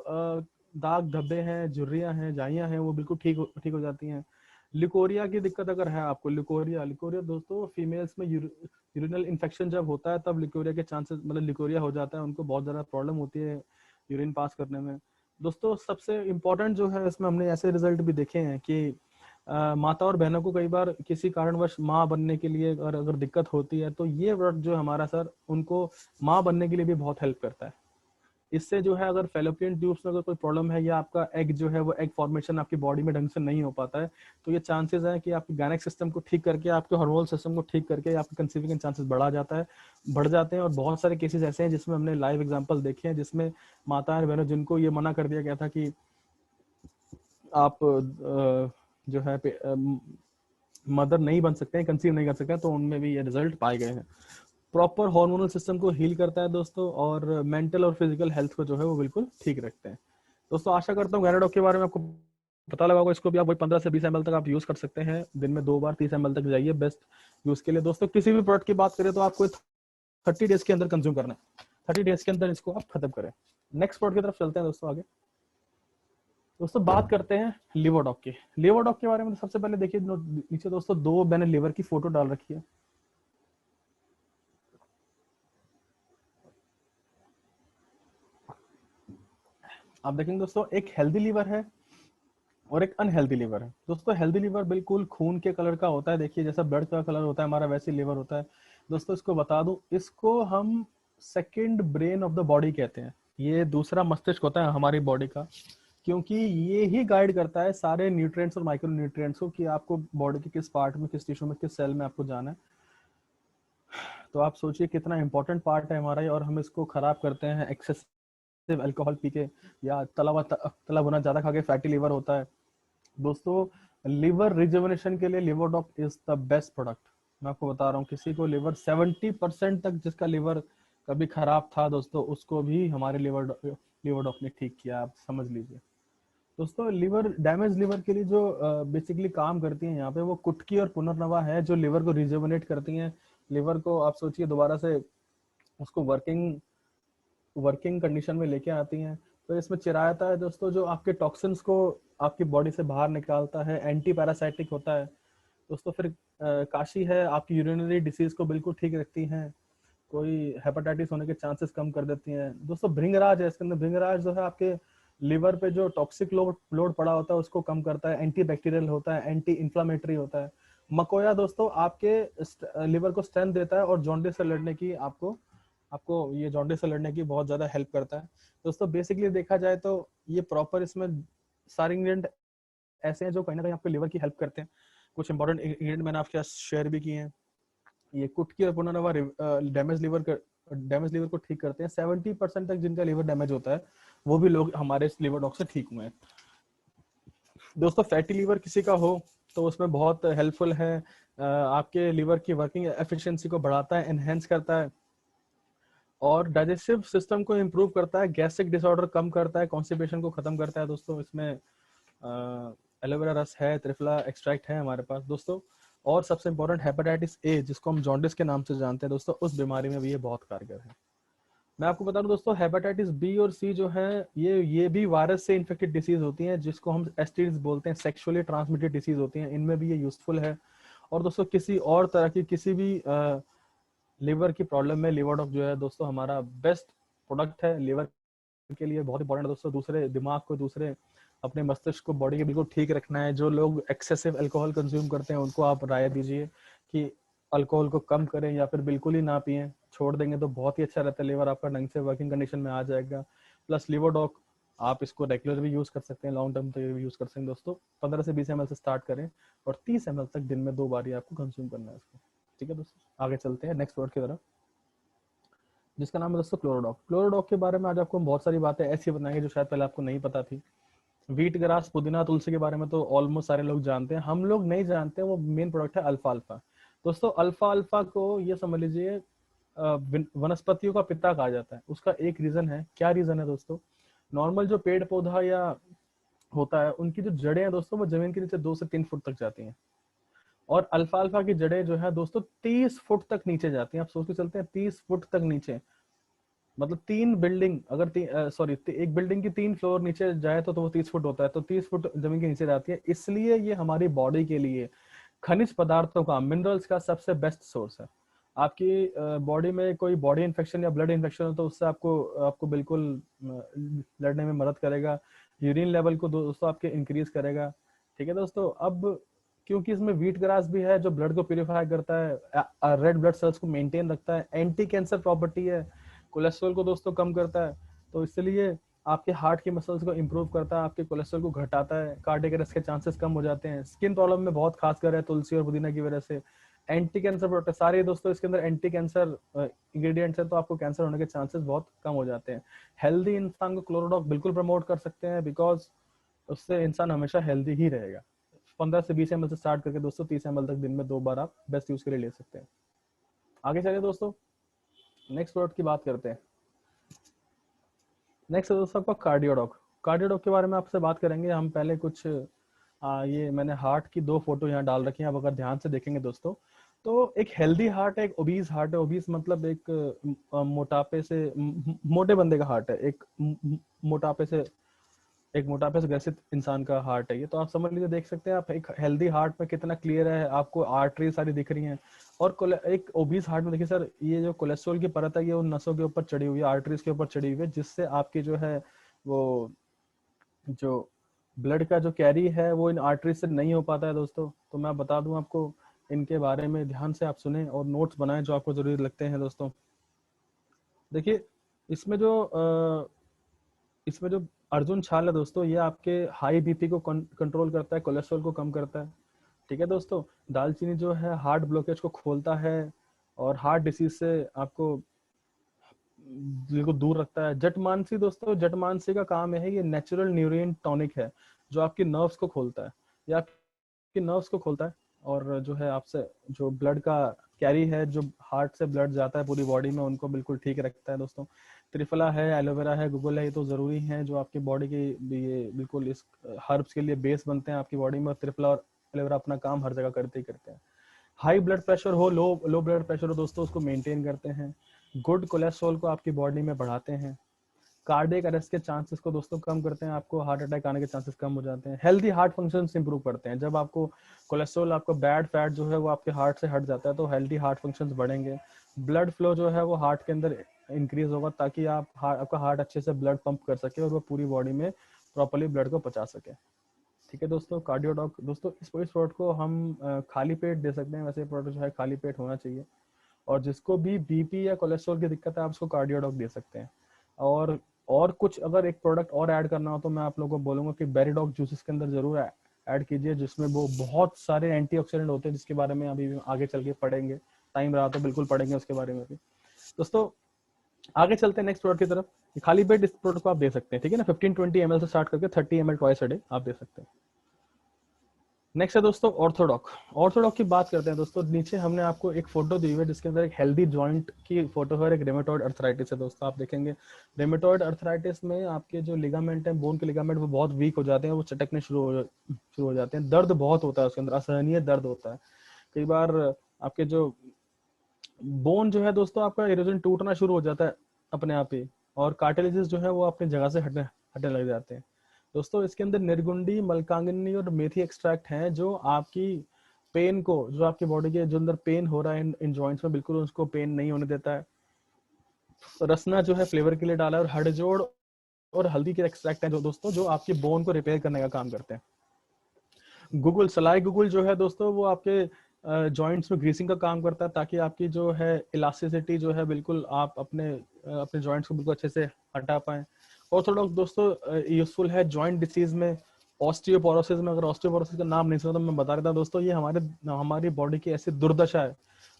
दाग धब्बे हैं, झुर्रियां हैं, जाइयां हैं, वो बिल्कुल ठीक हो जाती हैं। लिकोरिया की दिक्कत अगर है आपको, लिकोरिया दोस्तों फीमेल्स में यूरिनल इन्फेक्शन जब होता है तब लिकोरिया के चांसेस मतलब लिकोरिया हो जाता है, उनको बहुत ज्यादा प्रॉब्लम होती है यूरिन पास करने में। दोस्तों सबसे इम्पोर्टेंट जो है इसमें हमने ऐसे रिजल्ट भी देखे हैं कि माता और बहनों को कई बार किसी कारणवश माँ बनने के लिए अगर दिक्कत होती है तो ये प्रोडक्ट जो हमारा सर उनको माँ बनने के लिए भी बहुत हेल्प करता है। इससे जो है अगर फेलोपियन ट्यूब्स में अगर कोई प्रॉब्लम है या आपका एग जो है वो एग फॉर्मेशन आपकी बॉडी में ढंग से नहीं हो पाता है तो ये चांसेस है कि आपके गायनिक सिस्टम को ठीक करके आपके हार्मोनल सिस्टम को ठीक करके आपके कंसीविंग के चांसेस बढ़ जाते हैं। और बहुत सारे केसेस ऐसे हैं जिसमें हमने लाइव एग्जांपल देखे हैं जिसमें माताएं और बहनों जिनको ये मना कर दिया गया था कि आप जो है मदर नहीं बन सकते हैं, कंसीव नहीं कर सकते हैं, तो उनमें भी ये रिजल्ट पाए गए हैं। प्रॉपर हार्मोनल सिस्टम को हील करता है दोस्तों, और मेंटल और फिजिकल हेल्थ को जो है वो बिल्कुल ठीक रखते हैं। दोस्तों आशा करता हूँ गायनाडॉक के बारे में आपको पता लगा होगा। इसको भी आप वही 15 से 20 ml तक आप यूज कर सकते हैं, दिन में 2 बार 30 ml तक जाइए बेस्ट यूज के लिए। दोस्तों किसी भी प्रोडक्ट की बात करें तो आपको 30 डेज के अंदर कंज्यूम करना है, 30 डेज के अंदर इसको आप खत्म करें। नेक्स्ट प्रोडक्ट की तरफ चलते हैं दोस्तों आगे। दोस्तों बात करते हैं लिवोडॉक की। लिवोडॉक के बारे में सबसे पहले देखिए नीचे दोस्तों 2 मैंने लिवर की फोटो डाल रखी है। आप देखेंगे दोस्तों एक हेल्दी लीवर है और एक अनहेल्दी लीवर है। दोस्तों हेल्दी लीवर बिल्कुल खून के कलर का होता है, देखिए जैसा ब्लड का कलर होता है हमारा वैसे लीवर होता है। दोस्तों इसको बता दूं, इसको हम second brain of the body कहते हैं। ये दूसरा मस्तिष्क होता है हमारी बॉडी का, क्योंकि ये ही गाइड करता है सारे न्यूट्रिएंट्स और माइक्रो न्यूट्रिएंट्स को कि आपको बॉडी के किस पार्ट में, किस टिश्यू में, किस सेल में आपको जाना है। तो आप सोचिए कितना इंपॉर्टेंट पार्ट है हमारा, और हम इसको खराब करते हैं एक्सेसिव अल्कोहल पी के या तला भुना ज्यादा खा के फैटी लीवर होता है। दोस्तों लिवर रिजुविनेशन के लिए लिवरडॉक इज द बेस्ट प्रोडक्ट। मैं आपको बता रहा हूँ, किसी को लिवर 70% तक जिसका लिवर कभी खराब था दोस्तों, उसको भी हमारे लिवरडॉक ने ठीक किया, आप समझ लीजिए दोस्तों। लिवर डैमेज लिवर के लिए जो बेसिकली काम करती हैं यहाँ पे, वो कुटकी और पुनर्नवा है, जो लिवर को रिजुविनेट करती हैं। लिवर को आप सोचिए दोबारा से उसको वर्किंग वर्किंग कंडीशन में लेके आती हैं। तो इसमें चिरायता है दोस्तों, जो आपके टॉक्सिन्स को आपकी बॉडी से बाहर निकालता है, एंटी पैरासाइटिक होता है दोस्तों। फिर काशी है, आपकी यूरिनरी डिसीज को बिल्कुल ठीक रखती हैं, कोई हेपेटाइटिस होने के चांसेस कम कर देती हैं दोस्तों। भृंगराज है, इसके अंदर भृंगराज जो है आपके लिवर पे जो टॉक्सिक लोड लोड पड़ा होता है उसको कम करता है, एंटी बैक्टीरियल होता है, एंटी इंफ्लामेटरी होता है। मकोया दोस्तों आपके लिवर को स्ट्रेंथ देता है और जॉन्डिस से लड़ने की आपको आपको ये जॉन्डिस से लड़ने की बहुत ज्यादा हेल्प करता है दोस्तों। बेसिकली देखा जाए तो ये प्रॉपर इसमें सारे इंग्रेडिएंट ऐसे हैं जो कहीं ना कहीं आपके लिवर की हेल्प करते हैं। कुछ इंपॉर्टेंट इंग्रेडिएंट मैंने आपके साथ शेयर भी किए हैं। ये कुटकी और पुनर्नवा डैमेज लिवर को ठीक करते हैं। 70% तक जिनका लिवर डैमेज होता है वो भी लोग हमारे इस लिवर डॉग से ठीक हुए हैं दोस्तों। फैटी लिवर किसी का हो तो उसमें बहुत हेल्पफुल है, आपके लिवर की वर्किंग एफिशिएंसी को बढ़ाता है, एनहेंस करता है और डाइजेस्टिव सिस्टम को इम्प्रूव करता है, गैस्ट्रिक डिसऑर्डर कम करता है, कॉन्स्टिपेशन को खत्म करता है दोस्तों। इसमें एलोवेरा रस है, त्रिफला एक्सट्रैक्ट है हमारे पास दोस्तों। और सबसे इंपॉर्टेंट हेपेटाइटिस ए, जिसको हम जॉन्डिस के नाम से जानते हैं दोस्तों, उस बीमारी में भी ये बहुत कारगर है। मैं आपको बता दूं दोस्तों, हेपेटाइटिस बी और सी जो है ये भी वायरस से इन्फेक्टेड डिसीज होती हैं, जिसको हम एसटीडीज बोलते हैं, सेक्सुअली ट्रांसमिटेड डिसीज होती हैं। इनमें भी ये यूजफुल है। और दोस्तों किसी और तरह की किसी भी लिवर की प्रॉब्लम में लिवरडॉक जो है दोस्तों हमारा बेस्ट प्रोडक्ट है। लिवर के लिए बहुत इंपॉर्टेंट है दोस्तों। दूसरे दिमाग को, दूसरे अपने मस्तिष्क को, बॉडी के बिल्कुल ठीक रखना है। जो लोग एक्सेसिव अल्कोहल कंज्यूम करते हैं उनको आप राय दीजिए कि अल्कोहल को कम करें या फिर बिल्कुल ही ना पिए। छोड़ देंगे तो बहुत ही अच्छा रहता है, लिवर आपका ढंग से वर्किंग कंडीशन में आ जाएगा। प्लस लिवरडॉक आप इसको रेगुलर भी यूज कर सकते हैं, लॉन्ग टर्म तक भी यूज कर सकते हैं दोस्तों। 15 से 20 ml से स्टार्ट करें और 30 ml तक दिन में 2 बार ही आपको कंज्यूम करना है इसको। ठीक है दोस्तों, आगे चलते हैं नेक्स्ट वर्ड की तरफ, जिसका नाम है दोस्तों क्लोरोडॉक। क्लोरोडॉक के बारे में आज आपको बहुत सारी बातें ऐसी बताएंगे जो शायद पहले आपको नहीं पता थी। व्हीट ग्रास, पुदीना, तुलसी के बारे में तो ऑलमोस्ट सारे लोग जानते हैं। हम लोग नहीं जानते, वो मेन प्रोडक्ट है अल्फा अल्फा दोस्तों। अल्फा अल्फा को ये समझ लीजिए वनस्पतियों का पिता कहा जाता है। उसका एक रीजन है, क्या रीजन है दोस्तों? नॉर्मल जो पेड़ पौधा या होता है, उनकी जो जड़ें हैं दोस्तों, वो जमीन के नीचे 2 से 3 फुट तक जाती हैं। और अल्फा अल्फा की जड़ें जो है दोस्तों 30 फुट तक नीचे जाती हैं। आप सोच के चलते हैं 30 फुट तक नीचे, मतलब 3 बिल्डिंग, अगर सॉरी एक बिल्डिंग की 3 फ्लोर नीचे जाए तो वो 30 फुट होता है, तो 30 फुट जमीन के नीचे जाती है। इसलिए ये हमारी बॉडी के लिए खनिज पदार्थों का, मिनरल्स का सबसे बेस्ट सोर्स है। आपकी बॉडी में कोई बॉडी इन्फेक्शन या ब्लड इन्फेक्शन हो तो उससे आपको आपको बिल्कुल लड़ने में मदद करेगा। यूरिन लेवल को दोस्तों आपके इंक्रीज करेगा। ठीक है दोस्तों। अब क्योंकि इसमें व्हीट ग्रास भी है जो ब्लड को प्यूरिफाई करता है, रेड ब्लड सेल्स को मेंटेन रखता है, एंटी कैंसर प्रॉपर्टी है, कोलेस्ट्रॉल को दोस्तों कम करता है, तो इसलिए आपके हार्ट की मसल्स को इंप्रूव करता है, आपके कोलेस्ट्रॉल को घटाता है, कार्डियक अरेस्ट के चांसेस कम हो जाते हैं। स्किन प्रॉब्लम में बहुत खास कर है तुलसी और पुदीना की वजह से। एंटी कैंसर प्रोडक्ट सारे दोस्तों इसके अंदर एंटी कैंसर इंग्रेडिएंट्स है, तो आपको कैंसर होने के चांसेस बहुत कम हो जाते हैं। हेल्दी इंसान को क्लोरोडॉक बिल्कुल प्रमोट कर सकते हैं, बिकॉज उससे इंसान हमेशा हेल्दी ही रहेगा। 15 से 20 ml से स्टार्ट करके दोस्तों 30 ml तक दिन में 2 बार आप बेस्ट यूज के लिए ले सकते हैं। आगे चलिए दोस्तों, नेक्स्ट प्रोडक्ट की बात करते हैं। नेक्स्ट है दोस्तों आपका कार्डियोडॉक। कार्डियोडॉक के बारे में आपसे बात करेंगे हम। पहले कुछ ये मैंने हार्ट की 2 फोटो यहाँ डाल रखी हैं, आप अगर ध्यान से देखेंगे दोस्तों तो एक हेल्दी हार्ट है, एक ओबीज हार्ट है। ओबीज मतलब एक मोटापे से मोटे बंदे का हार्ट है, एक मोटापे से ग्रसित इंसान का हार्ट है ये। तो आप समझ लीजिए, देख सकते हैं आप एक हेल्दी हार्ट में कितना क्लियर है, आपको आर्टरी सारी दिख रही हैं। और एक ओबीज हार्ट में देखिए सर, ये जो कोलेस्ट्रॉल की परत है ये उन नसों के ऊपर चढ़ी हुई है, आर्टरीज के ऊपर चढ़ी हुई है, जिससे आपकी जो है वो जो ब्लड का जो कैरी है वो इन आर्टरीज से नहीं हो पाता है दोस्तों। तो मैं बता दूं आपको, इनके बारे में ध्यान से आप सुने और नोट्स बनाएं जो आपको जरूरी लगते हैं दोस्तों। देखिए इसमें जो अर्जुन छाल है दोस्तों, ये आपके हाई बीपी को कंट्रोल करता है, कोलेस्ट्रॉल को कम करता है। ठीक है दोस्तों। दालचीनी जो है हार्ट ब्लॉकेज को खोलता है और हार्ट डिसीज से आपको बिल्कुल दूर रखता है। जटमानसी दोस्तों, जटमानसी का काम है, ये नेचुरल न्यूरियन टॉनिक है जो आपके नर्व्स को खोलता है। या आपके नर्व्स को खोलता है और जो है आपसे जो ब्लड का कैरी है, जो हार्ट से ब्लड जाता है पूरी बॉडी में, उनको बिल्कुल ठीक रखता है दोस्तों। त्रिफला है, एलोवेरा है, गुगल है, ये तो जरूरी है जो आपकी बॉडी की, ये बिल्कुल इस हर्ब्स के लिए बेस बनते हैं आपकी बॉडी में, और त्रिफला और एलोवेरा अपना काम हर जगह करते ही करते हैं। हाई ब्लड प्रेशर हो, लो लो ब्लड प्रेशर हो दोस्तों, उसको मेंटेन करते हैं। गुड कोलेस्ट्रॉल को आपकी बॉडी में बढ़ाते हैं। कार्डियक अरेस्ट के चांसेस को दोस्तों कम करते हैं, आपको हार्ट अटैक आने के चांसेस कम हो जाते हैं। हेल्दी हार्ट फंक्शंस इंप्रूव करते हैं, जब आपको कोलेस्ट्रॉल, आपको बैड फैट जो है वो आपके हार्ट से हट जाता है तो हेल्दी हार्ट फंक्शंस बढ़ेंगे। ब्लड फ्लो जो है वो हार्ट के अंदर इंक्रीज होगा ताकि आपका हार्ट अच्छे से ब्लड पंप कर सके और वो पूरी बॉडी में प्रॉपर्ली ब्लड को पहुंचा सके। ठीक है दोस्तों, कार्डियोडॉक दोस्तों, इस प्रोडक्ट को हम खाली पेट दे सकते हैं, वैसे प्रोडक्ट जो है खाली पेट होना चाहिए। और जिसको भी बीपी या कोलेस्ट्रॉल की दिक्कत है आप उसको कार्डियोडॉक दे सकते हैं। और कुछ अगर एक प्रोडक्ट और ऐड करना हो तो मैं आप लोगों को बोलूंगा कि बेरीडॉक जूसेस के अंदर जरूर ऐड कीजिए, जिसमें वो बहुत सारे एंटीऑक्सीडेंट होते हैं, जिसके बारे में अभी आगे चल के पढ़ेंगे, टाइम रहा तो बिल्कुल पढ़ेंगे उसके बारे में भी। दोस्तों आगे चलते हैं नेक्स्ट प्रोडक्ट की तरफ। खाली पेट इस प्रोडक्ट को आप दे सकते हैं, ठीक है ना, 15-20 ml से स्टार्ट करके 30 ml ट्वाइस अ डे आप दे सकते हैं। नेक्स्ट है दोस्तों ऑर्थोडॉक। ऑर्थोडॉक की बात करते हैं दोस्तों। नीचे हमने आपको एक फोटो दी हुई है जिसके अंदर एक हेल्दी जॉइंट की फोटो है और एक रेमेटॉइड अर्थराइटिस है दोस्तों। आप देखेंगे रेमेटॉइड अर्थराइटिस में आपके जो लिगामेंट है, बोन के लिगामेंट, वो बहुत वीक हो जाते हैं, वो चटकने शुरू हो जाते हैं, दर्द बहुत होता है उसके अंदर, असहनीय दर्द होता है। कई बार आपके जो बोन जो है दोस्तों, आपका इरोजन टूटना शुरू हो जाता है अपने आप ही, और कार्टिलेजेस जो है वो अपनी जगह से हटने लग जाते हैं दोस्तों। इसके अंदर निर्गुंडी, मलकांगिनी और मेथी एक्सट्रैक्ट हैं जो आपकी पेन को, जो आपकी बॉडी के जो अंदर पेन हो रहा है इन जॉइंट्स में, बिल्कुल उसको पेन नहीं होने देता है। रसना जो है फ्लेवर के लिए डाला है, और हड़जोड़ और हल्दी के एक्सट्रैक्ट हैं जो दोस्तों, जो आपकी बोन को रिपेयर करने का काम करते हैं। गूगल, सलाई गूगल जो है दोस्तों, वो आपके जॉइंट्स में ग्रीसिंग का काम करता है ताकि आपकी जो है इलास्टिसिटी जो है बिल्कुल आप अपने जॉइंट्स को बिल्कुल अच्छे से हटा पाएं। और थोड़ा दोस्तों यूजफुल है जॉइंट डिसीज में, ऑस्टियोपोरोसिस में। अगर ऑस्टियोपोरोसिस का नाम नहीं सुना तो मैं बता देता हूं दोस्तों, ये हमारी बॉडी की ऐसी दुर्दशा है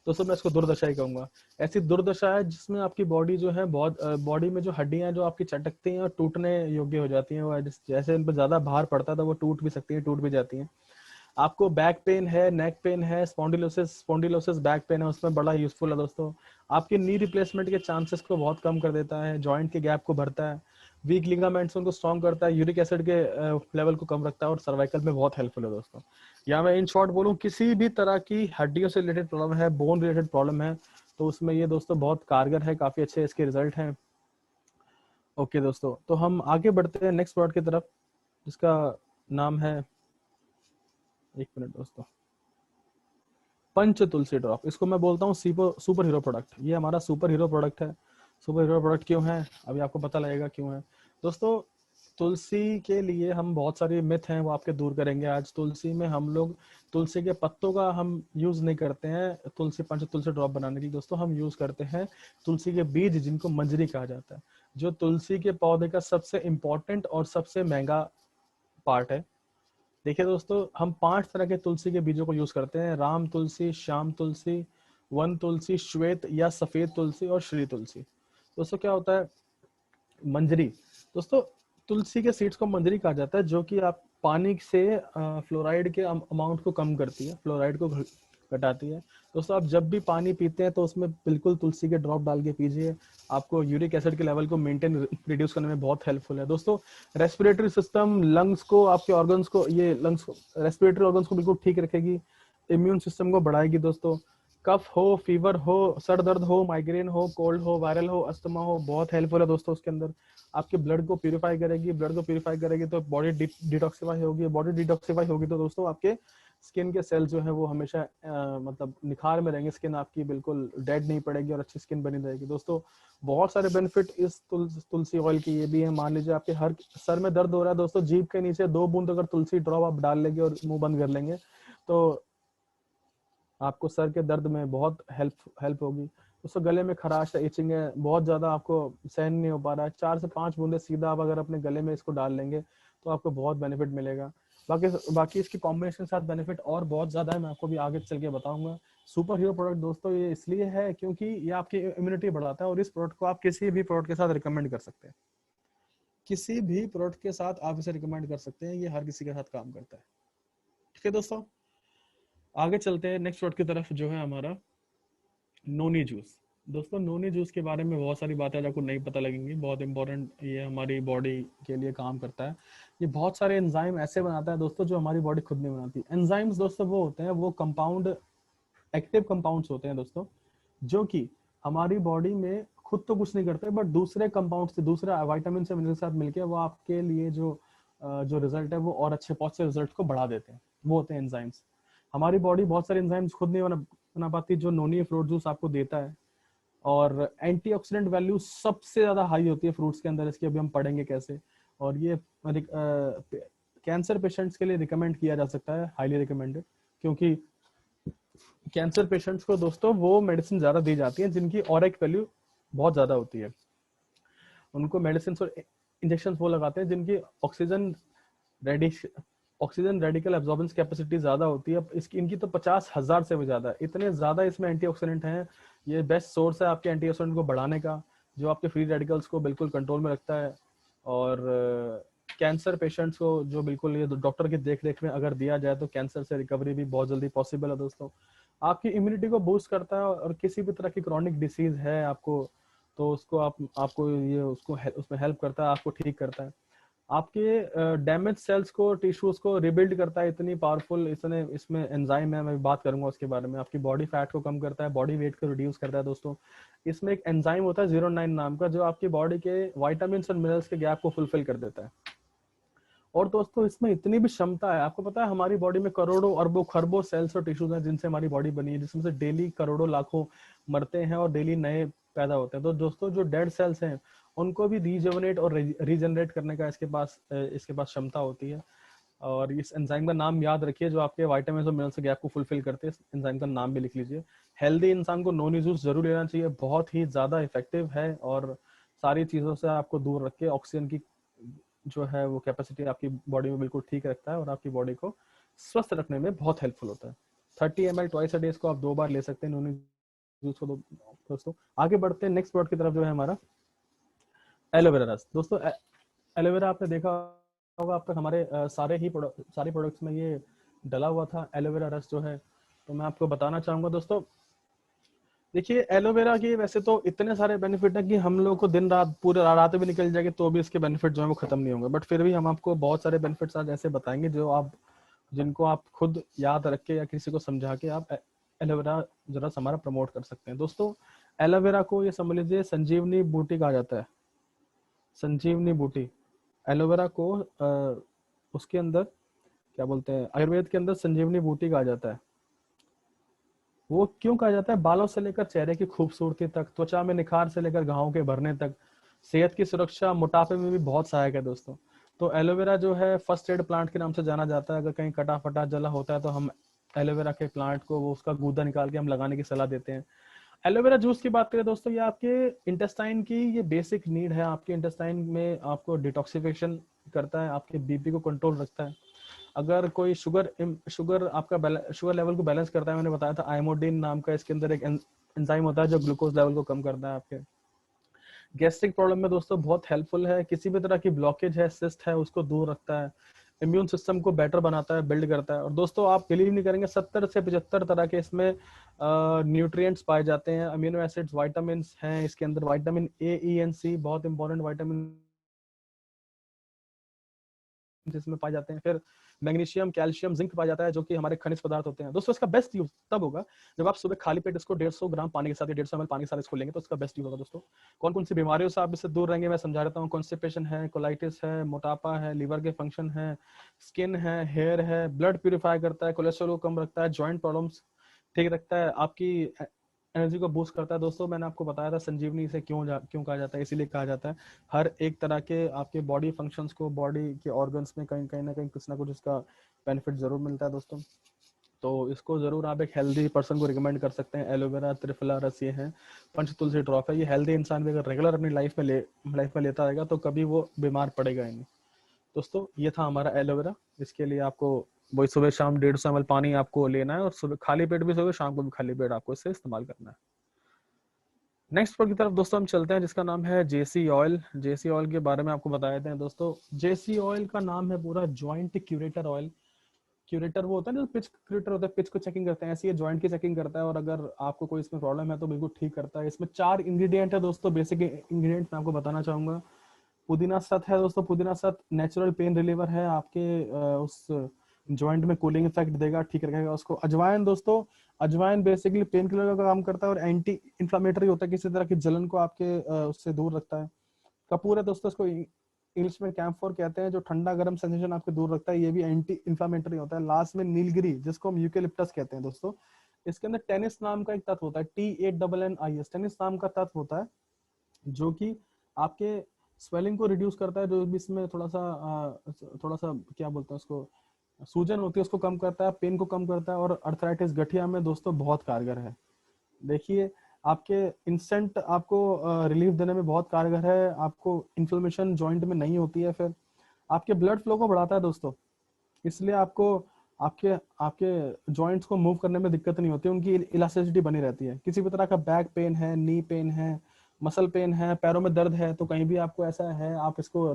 दोस्तों, मैं इसको दुर्दशा ही कहूंगा। ऐसी दुर्दशा है जिसमें आपकी बॉडी जो है बहुत, बॉडी में जो हड्डियां जो आपकी चटकती हैं और टूटने योग्य हो जाती हैं, वो जैसे इन पर ज्यादा भार पड़ता है तो वो टूट भी सकती है, टूट भी जाती हैं। आपको बैक पेन है, नेक पेन है, स्पॉन्डिलोसिस बैक पेन है, उसमें बड़ा यूजफुल है दोस्तों। आपके नी रिप्लेसमेंट के चांसेस को बहुत कम कर देता है, जॉइंट के गैप को भरता है, वीक लिगामेंट्स उनको स्ट्रॉन्ग करता है, यूरिक एसिड के लेवल को कम रखता है, और सर्वाइकल में बहुत हेल्पफुल है दोस्तों। या मैं इन शॉर्ट बोलूं, किसी भी तरह की हड्डियों से रिलेटेड प्रॉब्लम है, बोन रिलेटेड प्रॉब्लम है, तो उसमें ये दोस्तों बहुत कारगर है, काफी अच्छे इसके रिजल्ट हैं। ओके दोस्तों, तो हम आगे बढ़ते हैं नेक्स्ट प्रोडक्ट की तरफ, जिसका नाम है, एक मिनट दोस्तों, पंच तुलसी ड्रॉप। इसको मैं बोलता हूँ सुपर हीरो प्रोडक्ट। ये हमारा सुपर हीरो प्रोडक्ट है। सुपर हीरो प्रोडक्ट क्यों है, अभी आपको पता लगेगा क्यों है दोस्तों। तुलसी के लिए हम बहुत सारी मिथ हैं वो आपके दूर करेंगे आज। तुलसी में हम लोग तुलसी के पत्तों का हम यूज नहीं करते हैं पंच तुलसी ड्रॉप बनाने के लिए दोस्तों, हम यूज करते हैं तुलसी के बीज, जिनको मंजरी कहा जाता है, जो तुलसी के पौधे का सबसे इंपॉर्टेंट और सबसे महंगा पार्ट है। देखिए दोस्तों, हम 5 तरह के तुलसी के बीजों को यूज करते हैं: राम तुलसी, श्याम तुलसी, वन तुलसी, श्वेत या सफेद तुलसी, और श्री तुलसी। दोस्तों क्या होता है मंजरी? दोस्तों तुलसी के सीड्स को मंजरी कहा जाता है, जो कि आप पानी से फ्लोराइड के अमाउंट को कम करती है, फ्लोराइड को घटाती है। दोस्तों आप जब भी पानी पीते हैं तो उसमें बिल्कुल तुलसी के ड्रॉप डाल के पीजिए, आपको यूरिक एसिड के लेवल को मेंटेन रिड्यूस करने में बहुत हेल्पफुल है दोस्तों। रेस्पिरेटरी सिस्टम, लंग्स को, आपके ऑर्गन्स को, ये लंग्स, रेस्पिरेटरी ऑर्गन्स को बिल्कुल ठीक रखेगी, इम्यून सिस्टम को बढ़ाएगी दोस्तों। कफ हो, फीवर हो, सर दर्द हो, माइग्रेन हो, कोल्ड हो, वायरल हो, अस्थमा हो, बहुत हेल्पफुल है दोस्तों उसके अंदर। आपके ब्लड को प्यूरिफाई करेगी, ब्लड को प्यूरिफाई करेगी तो बॉडी डिटॉक्सिफाई होगी, बॉडी डिटॉक्सिफाई होगी तो दोस्तों आपके स्किन के सेल्स जो है वो हमेशा मतलब निखार में रहेंगे, स्किन आपकी बिल्कुल डेड नहीं पड़ेगी और अच्छी स्किन बनी रहेगी दोस्तों। बहुत सारे बेनिफिट इस तुलसी ऑयल की ये भी है। मान लीजिए आपके हर सर में दर्द हो रहा है दोस्तों, जीभ के नीचे 2 बूंद अगर तुलसी ड्रॉप आप डाल लेंगे और मुंह बंद कर लेंगे तो आपको सर के दर्द में बहुत हेल्प होगी। उसको गले में खराश है, इचिंग है, बहुत ज्यादा आपको सहन नहीं हो पा रहा है, 4 से 5 बूंदे सीधा आप अगर अपने गले में इसको डाल लेंगे तो आपको बहुत बेनिफिट मिलेगा। बाकी इसकी कॉम्बिनेशन के साथ बेनिफिट और बहुत ज्यादा है, मैं आपको भी आगे चल के बताऊंगा। सुपर हीरो प्रोडक्ट दोस्तों ये इसलिए है क्योंकि ये आपकी इम्यूनिटी बढ़ाता है, और इस प्रोडक्ट को आप किसी भी प्रोडक्ट के साथ रिकमेंड कर सकते हैं, किसी भी प्रोडक्ट के साथ आप इसे रिकमेंड कर सकते हैं, ये हर किसी के साथ काम करता है। ठीक है दोस्तों, आगे चलते हैं नेक्स्ट वर्ड की तरफ, जो है हमारा नोनी जूस। दोस्तों नोनी जूस के बारे में बहुत सारी बातें आज आपको नहीं पता लगेंगी, बहुत इंपॉर्टेंट ये हमारी बॉडी के लिए काम करता है। ये बहुत सारे एंजाइम ऐसे बनाता है दोस्तों जो हमारी बॉडी खुद नहीं बनाती। एंजाइम्स दोस्तों वो होते हैं, वो कंपाउंड, एक्टिव कंपाउंड्स होते हैं दोस्तों, जो कि हमारी बॉडी में खुद तो कुछ नहीं करते, बट दूसरे कंपाउंड से, दूसरे विटामिन से, मिनरल के साथ मिलकर वो आपके लिए जो रिजल्ट है वो और अच्छे पॉजिटिव रिजल्ट को बढ़ा देते हैं, वो होते हैं एंजाइम्स। हमारी बॉडी बहुत सारे एंजाइम्स खुद नहीं बना पाती, जो नोनी फ्रूट जूस आपको देता है। और एंटीऑक्सीडेंट वैल्यू सबसे ज्यादा हाई होती है फ्रूट्स के अंदर, इसकी अभी हम पढ़ेंगे कैसे। और ये कैंसर पेशेंट्स के लिए रिकमेंड किया जा सकता है, हाईली रिकमेंडेड, क्योंकि कैंसर पेशेंट्स को दोस्तों वो मेडिसिन ज्यादा दी जाती है जिनकी ऑरिक वैल्यू बहुत ज्यादा होती है। उनको मेडिसिन और इंजेक्शन वो लगाते हैं जिनकी ऑक्सीजन रेडिकल एब्जॉर्बेंस कैपेसिटी ज्यादा होती है। इसकी इनकी तो 50,000 से भी ज्यादा, इतने ज्यादा इसमें एंटीऑक्सीडेंट हैं। ये बेस्ट सोर्स है आपके एंटीऑक्सीडेंट को बढ़ाने का, जो आपके फ्री रेडिकल्स को बिल्कुल कंट्रोल में रखता है। और कैंसर पेशेंट्स को जो बिल्कुल ये डॉक्टर की देख रेख में अगर दिया जाए तो कैंसर से रिकवरी भी बहुत जल्दी पॉसिबल है दोस्तों। आपकी इम्यूनिटी को बूस्ट करता है, और किसी भी तरह की क्रॉनिक डिसीज है आपको तो उसको आपको ये उसमें हेल्प करता है, आपको ठीक करता है। आपके डैमेज सेल्स को, टिश्यूज को रिबिल्ड करता है। इतनी पावरफुल इसमें एंजाइम है, मैं बात करूंगा उसके बारे में। आपकी बॉडी फैट को कम करता है, बॉडी वेट को रिड्यूस करता है दोस्तों। इसमें एक एंजाइम होता है 09 नाम का, जो आपकी बॉडी के वाइटामिन और मिनरल्स के गैप को फुलफिल कर देता है। और दोस्तों इसमें इतनी भी क्षमता है, आपको पता है हमारी बॉडी में करोड़ों अरबों खरबों सेल्स और टिश्यूज हैं जिनसे हमारी बॉडी बनी है, जिसमें से डेली करोड़ों लाखों मरते हैं और डेली नए पैदा होते हैं। तो दोस्तों जो डेड सेल्स हैं उनको भी रीजनरेट और रीजनरेट करने का इसके पास क्षमता होती है। और इस एंजाइम का नाम याद रखिए, जो आपके विटामिन और मिनरल्स के गैप को फुलफिल करते हैं। इस एंजाइम का नाम भी लिख लीजिए। हेल्दी इंसान को नोनी जूस जरूर लेना चाहिए, बहुत ही ज्यादा इफेक्टिव है और सारी चीजों से आपको दूर रख के ऑक्सीजन की जो है वो कैपेसिटी आपकी बॉडी में बिल्कुल ठीक रखता है और आपकी बॉडी को स्वस्थ रखने में बहुत हेल्पफुल होता है। 30 ml ट्वाइस अ डे इसको आप 2 बार ले सकते हैं नोनी जूस को। दोस्तों आगे बढ़ते हैं नेक्स्ट वर्ड की तरफ, जो है हमारा एलोवेरा रस। दोस्तों एलोवेरा आपने देखा होगा अब तक हमारे सारे प्रोडक्ट्स में ये डला हुआ था एलोवेरा रस जो है। तो मैं आपको बताना चाहूंगा दोस्तों, देखिए एलोवेरा के वैसे तो इतने सारे बेनिफिट है कि हम लोग को दिन रात पूरे रात भी निकल जाएगी तो भी इसके बेनिफिट जो है वो खत्म नहीं होंगे। बट फिर भी हम आपको बहुत सारे बेनिफिट्स आज ऐसे बताएंगे जिनको आप खुद याद रख के या किसी को समझा के आप एलोवेरा जरा हमारा प्रमोट कर सकते हैं। दोस्तों एलोवेरा को ये समझ लीजिए संजीवनी बूटी कहा जाता है, संजीवनी बूटी। एलोवेरा को उसके अंदर क्या बोलते हैं, आयुर्वेद के अंदर संजीवनी बूटी कहा जाता है। वो क्यों कहा जाता है? बालों से लेकर चेहरे की खूबसूरती तक, त्वचा में निखार से लेकर घावों के भरने तक, सेहत की सुरक्षा, मोटापे में भी बहुत सहायक है दोस्तों। तो एलोवेरा जो है फर्स्ट एड प्लांट के नाम से जाना जाता है। अगर कहीं कटा फटा जला होता है तो हम एलोवेरा के प्लांट को, वो उसका गूदा निकाल के हम लगाने की सलाह देते हैं। एलोवेरा जूस की बात करें दोस्तों, ये आपके इंटेस्टाइन की ये बेसिक नीड है। आपके इंटेस्टाइन में आपको डिटॉक्सिफिकेशन करता है, आपके बीपी को कंट्रोल रखता है। अगर कोई शुगर आपका शुगर लेवल को बैलेंस करता है, मैंने बताया था आइमोडिन नाम का इसके अंदर एक एंजाइम होता है जो ग्लूकोज लेवल को कम करता है। आपके गैस्ट्रिक प्रॉब्लम में दोस्तों बहुत हेल्पफुल है। किसी भी तरह की ब्लॉकेज है, सिस्ट है, उसको दूर रखता है। इम्यून सिस्टम को बेटर बनाता है, बिल्ड करता है। और दोस्तों आप बिलीव नहीं करेंगे 70 से 75 तरह के इसमें न्यूट्रिएंट्स पाए जाते हैं, अमीनो एसिड्स, विटामिन हैं इसके अंदर। विटामिन ए, ई एंड सी बहुत इंपॉर्टेंट विटामिन जिसमें पाए जाते हैं। फिर मैग्नीशियम, कैल्शियम, जिंक पाया जाता है, जो कि हमारे खनिज पदार्थ होते हैं। दोस्तों इसका बेस्ट यूज तब होगा जब आप सुबह खाली पेट इसको 150 ग्राम पानी के साथ या 150 ml पानी के साथ इसको लेंगे, तो इसका बेस्ट यूज होगा। दोस्तों कौन कौन सी बीमारियों से आप इससे दूर रहेंगे मैं समझा देता हूँ। कॉन्स्टिपेशन है, कोलाइटिस है, मोटापा है, लीवर के फंक्शन है, स्किन है, हेयर है, ब्लड प्यूरिफाई करता है, कोलेस्ट्रॉल को कम रखता है, जॉइंट प्रॉब्लम्स ठीक रखता है, आपकी एनर्जी को बूस्ट करता है। दोस्तों मैंने आपको बताया था संजीवनी से क्यों कहा जाता है, इसीलिए कहा जाता है। हर एक तरह के आपके बॉडी फंक्शंस को, बॉडी के ऑर्गन्स में कहीं ना कहीं कुछ ना कुछ इसका बेनिफिट जरूर मिलता है दोस्तों। तो इसको जरूर आप एक हेल्दी पर्सन को रिकमेंड कर सकते हैं। एलोवेरा, त्रिफला रस ये है, पंच तुलसी ड्रॉप है। ये हेल्दी इंसान भी अगर रेगुलर अपनी लाइफ में लेता रहेगा तो कभी वो बीमार पड़ेगा ही नहीं। दोस्तों ये था हमारा एलोवेरा। इसके लिए आपको वही सुबह शाम 150 ml पानी आपको लेना है, और सुबह खाली पेट भी सोगे, शाम को भी खाली पेट आपको इसे इस्तेमाल करना है। नेक्स्ट वर्ड की तरफ दोस्तों हम चलते हैं, जिसका नाम है जेसी ऑयल। जेसी ऑयल के बारे में आपको बताए थे दोस्तों। जेसी ऑयल का नाम है पूरा जॉइंट क्यूरेटर ऑयल। क्यूरेटर वो होता है ना, जो पिच क्यूरेटर होता है, पिच को चेकिंग करते हैं, ऐसे ये जॉइंट की चेकिंग करता है, और अगर आपको कोई इसमें प्रॉब्लम है तो बिल्कुल ठीक करता है। इसमें 4 इंग्रेडिएंट है दोस्तों, बेसिक इंग्रेडिएंट मैं आपको बताना चाहूंगा। पुदीना सत है दोस्तों, पुदीना सत नेचुरल पेन रिलीवर है, आपके उस जॉइंट में कूलिंग इफेक्ट देगा, ठीक रखेगा उसको। अजवाइन दोस्तों, अजवाइन बेसिकली पेन किलर का काम करता है और एंटी इंफ्लेमेटरी होता है, किसी तरह की जलन को आपके उससे दूर रखता है। कपूर है दोस्तों, इसको इंग्लिश में कैम्फोर कहते हैं, जो ठंडा गर्म सेंसेशन आपके दूर रखता है, ये भी एंटी इंफ्लेमेटरी होता है। लास्ट में नीलगिरी, जिसको हम यूकेलिप्टस कहते हैं दोस्तों, इसके अंदर टेनिस नाम का एक तत्व होता है, TANNIS, टेनिस नाम का तत्व होता है, जो कि आपके स्वेलिंग को रिड्यूस करता है, जो भी इसमें थोड़ा सा क्या बोलते हैं उसको, सूजन होती है उसको कम करता है, पेन को कम करता है, और अर्थराइटिस गठिया में दोस्तों बहुत कारगर है। देखिए, आपके इंस्टेंट आपको रिलीफ देने में बहुत कारगर है, आपको इन्फ्लेमेशन जॉइंट में नहीं होती है, फिर आपके ब्लड फ्लो को बढ़ाता है दोस्तों, इसलिए आपको आपके आपके जॉइंट्स को मूव करने में दिक्कत नहीं होती, उनकी इलास्टिसिटी बनी रहती है। किसी भी तरह का बैक पेन है, नी पेन है, मसल पेन है, पैरों में दर्द है, तो कहीं भी आपको ऐसा है, आप इसको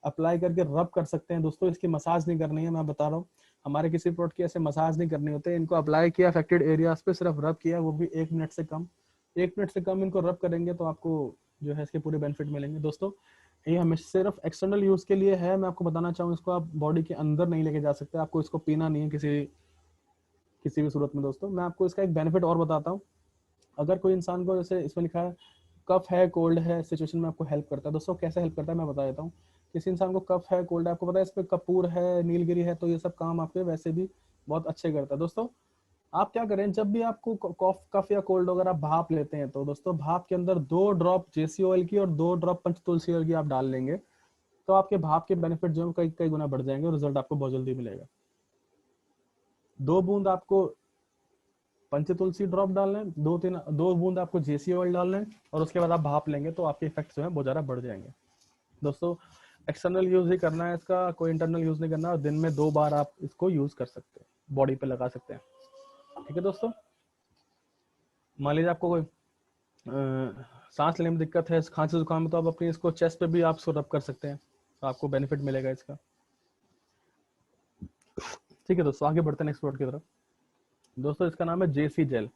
अप्लाई करके रब कर सकते हैं दोस्तों। इसकी मसाज नहीं करनी है, मैं बता रहा हूँ, हमारे किसी प्रोडक्ट की ऐसे मसाज नहीं करनी होते, इनको अप्लाई किया अफेक्टेड एरियाज पे, सिर्फ रब किया, वो भी 1 मिनट से कम, 1 मिनट से कम इनको रब करेंगे तो आपको जो है इसके पूरे बेनिफिट मिलेंगे दोस्तों। ये हमें सिर्फ एक्सटर्नल यूज के लिए है, मैं आपको बताना चाहूँ, इसको आप बॉडी के अंदर नहीं लेके जा सकते, आपको इसको पीना नहीं है किसी भी सूरत में दोस्तों। मैं आपको इसका एक बेनिफिट और बताता हूँ। अगर कोई इंसान को, जैसे इसमें लिखा है कफ है, कोल्ड है सिचुएशन में, आपको हेल्प करता है दोस्तों। कैसे हेल्प करता है मैं बता देता हूँ। किसी इंसान को कफ है, कोल्ड है, आपको पता है इसमें कपूर है, नीलगिरी है, तो ये सब काम आपके वैसे भी बहुत अच्छे करता है दोस्तों। आप क्या करें, जब भी आपको कफ या कोल्ड अगर आप भाप लेते हैं, तो दोस्तों भाप के अंदर 2 ड्रॉप JC ऑयल की और 2 ड्रॉप पंचतुलसी ऑयल की आप डाल लेंगे, तो आपके भाप के बेनिफिट जो है कई कई गुना बढ़ जाएंगे और रिजल्ट आपको बहुत जल्दी मिलेगा। 2 बूंद आपको पंचतुलसी ड्रॉप डालना है, 2 बूंद आपको JC ऑयल डालना है, और उसके बाद आप भाप लेंगे तो आपके इफेक्ट जो है बहुत ज्यादा बढ़ जाएंगे दोस्तों। एक्सटर्नल यूज ही करना है इसका, कोई इंटरनल यूज नहीं करना, और दिन में 2 बार आप इसको यूज कर सकते हैं, बॉडी पे लगा सकते हैं, ठीक है दोस्तों। मान लीजिए आपको कोई सांस लेने में दिक्कत है, खांसी जुकाम में, तो आप अपनी इसको चेस्ट पे भी आप इसको रब कर सकते हैं, तो आपको बेनिफिट मिलेगा इसका, ठीक है दोस्तों। आगे बढ़ते हैं नेक्स्ट प्रोडक्ट की तरफ दोस्तों। इसका नाम है JC जेल।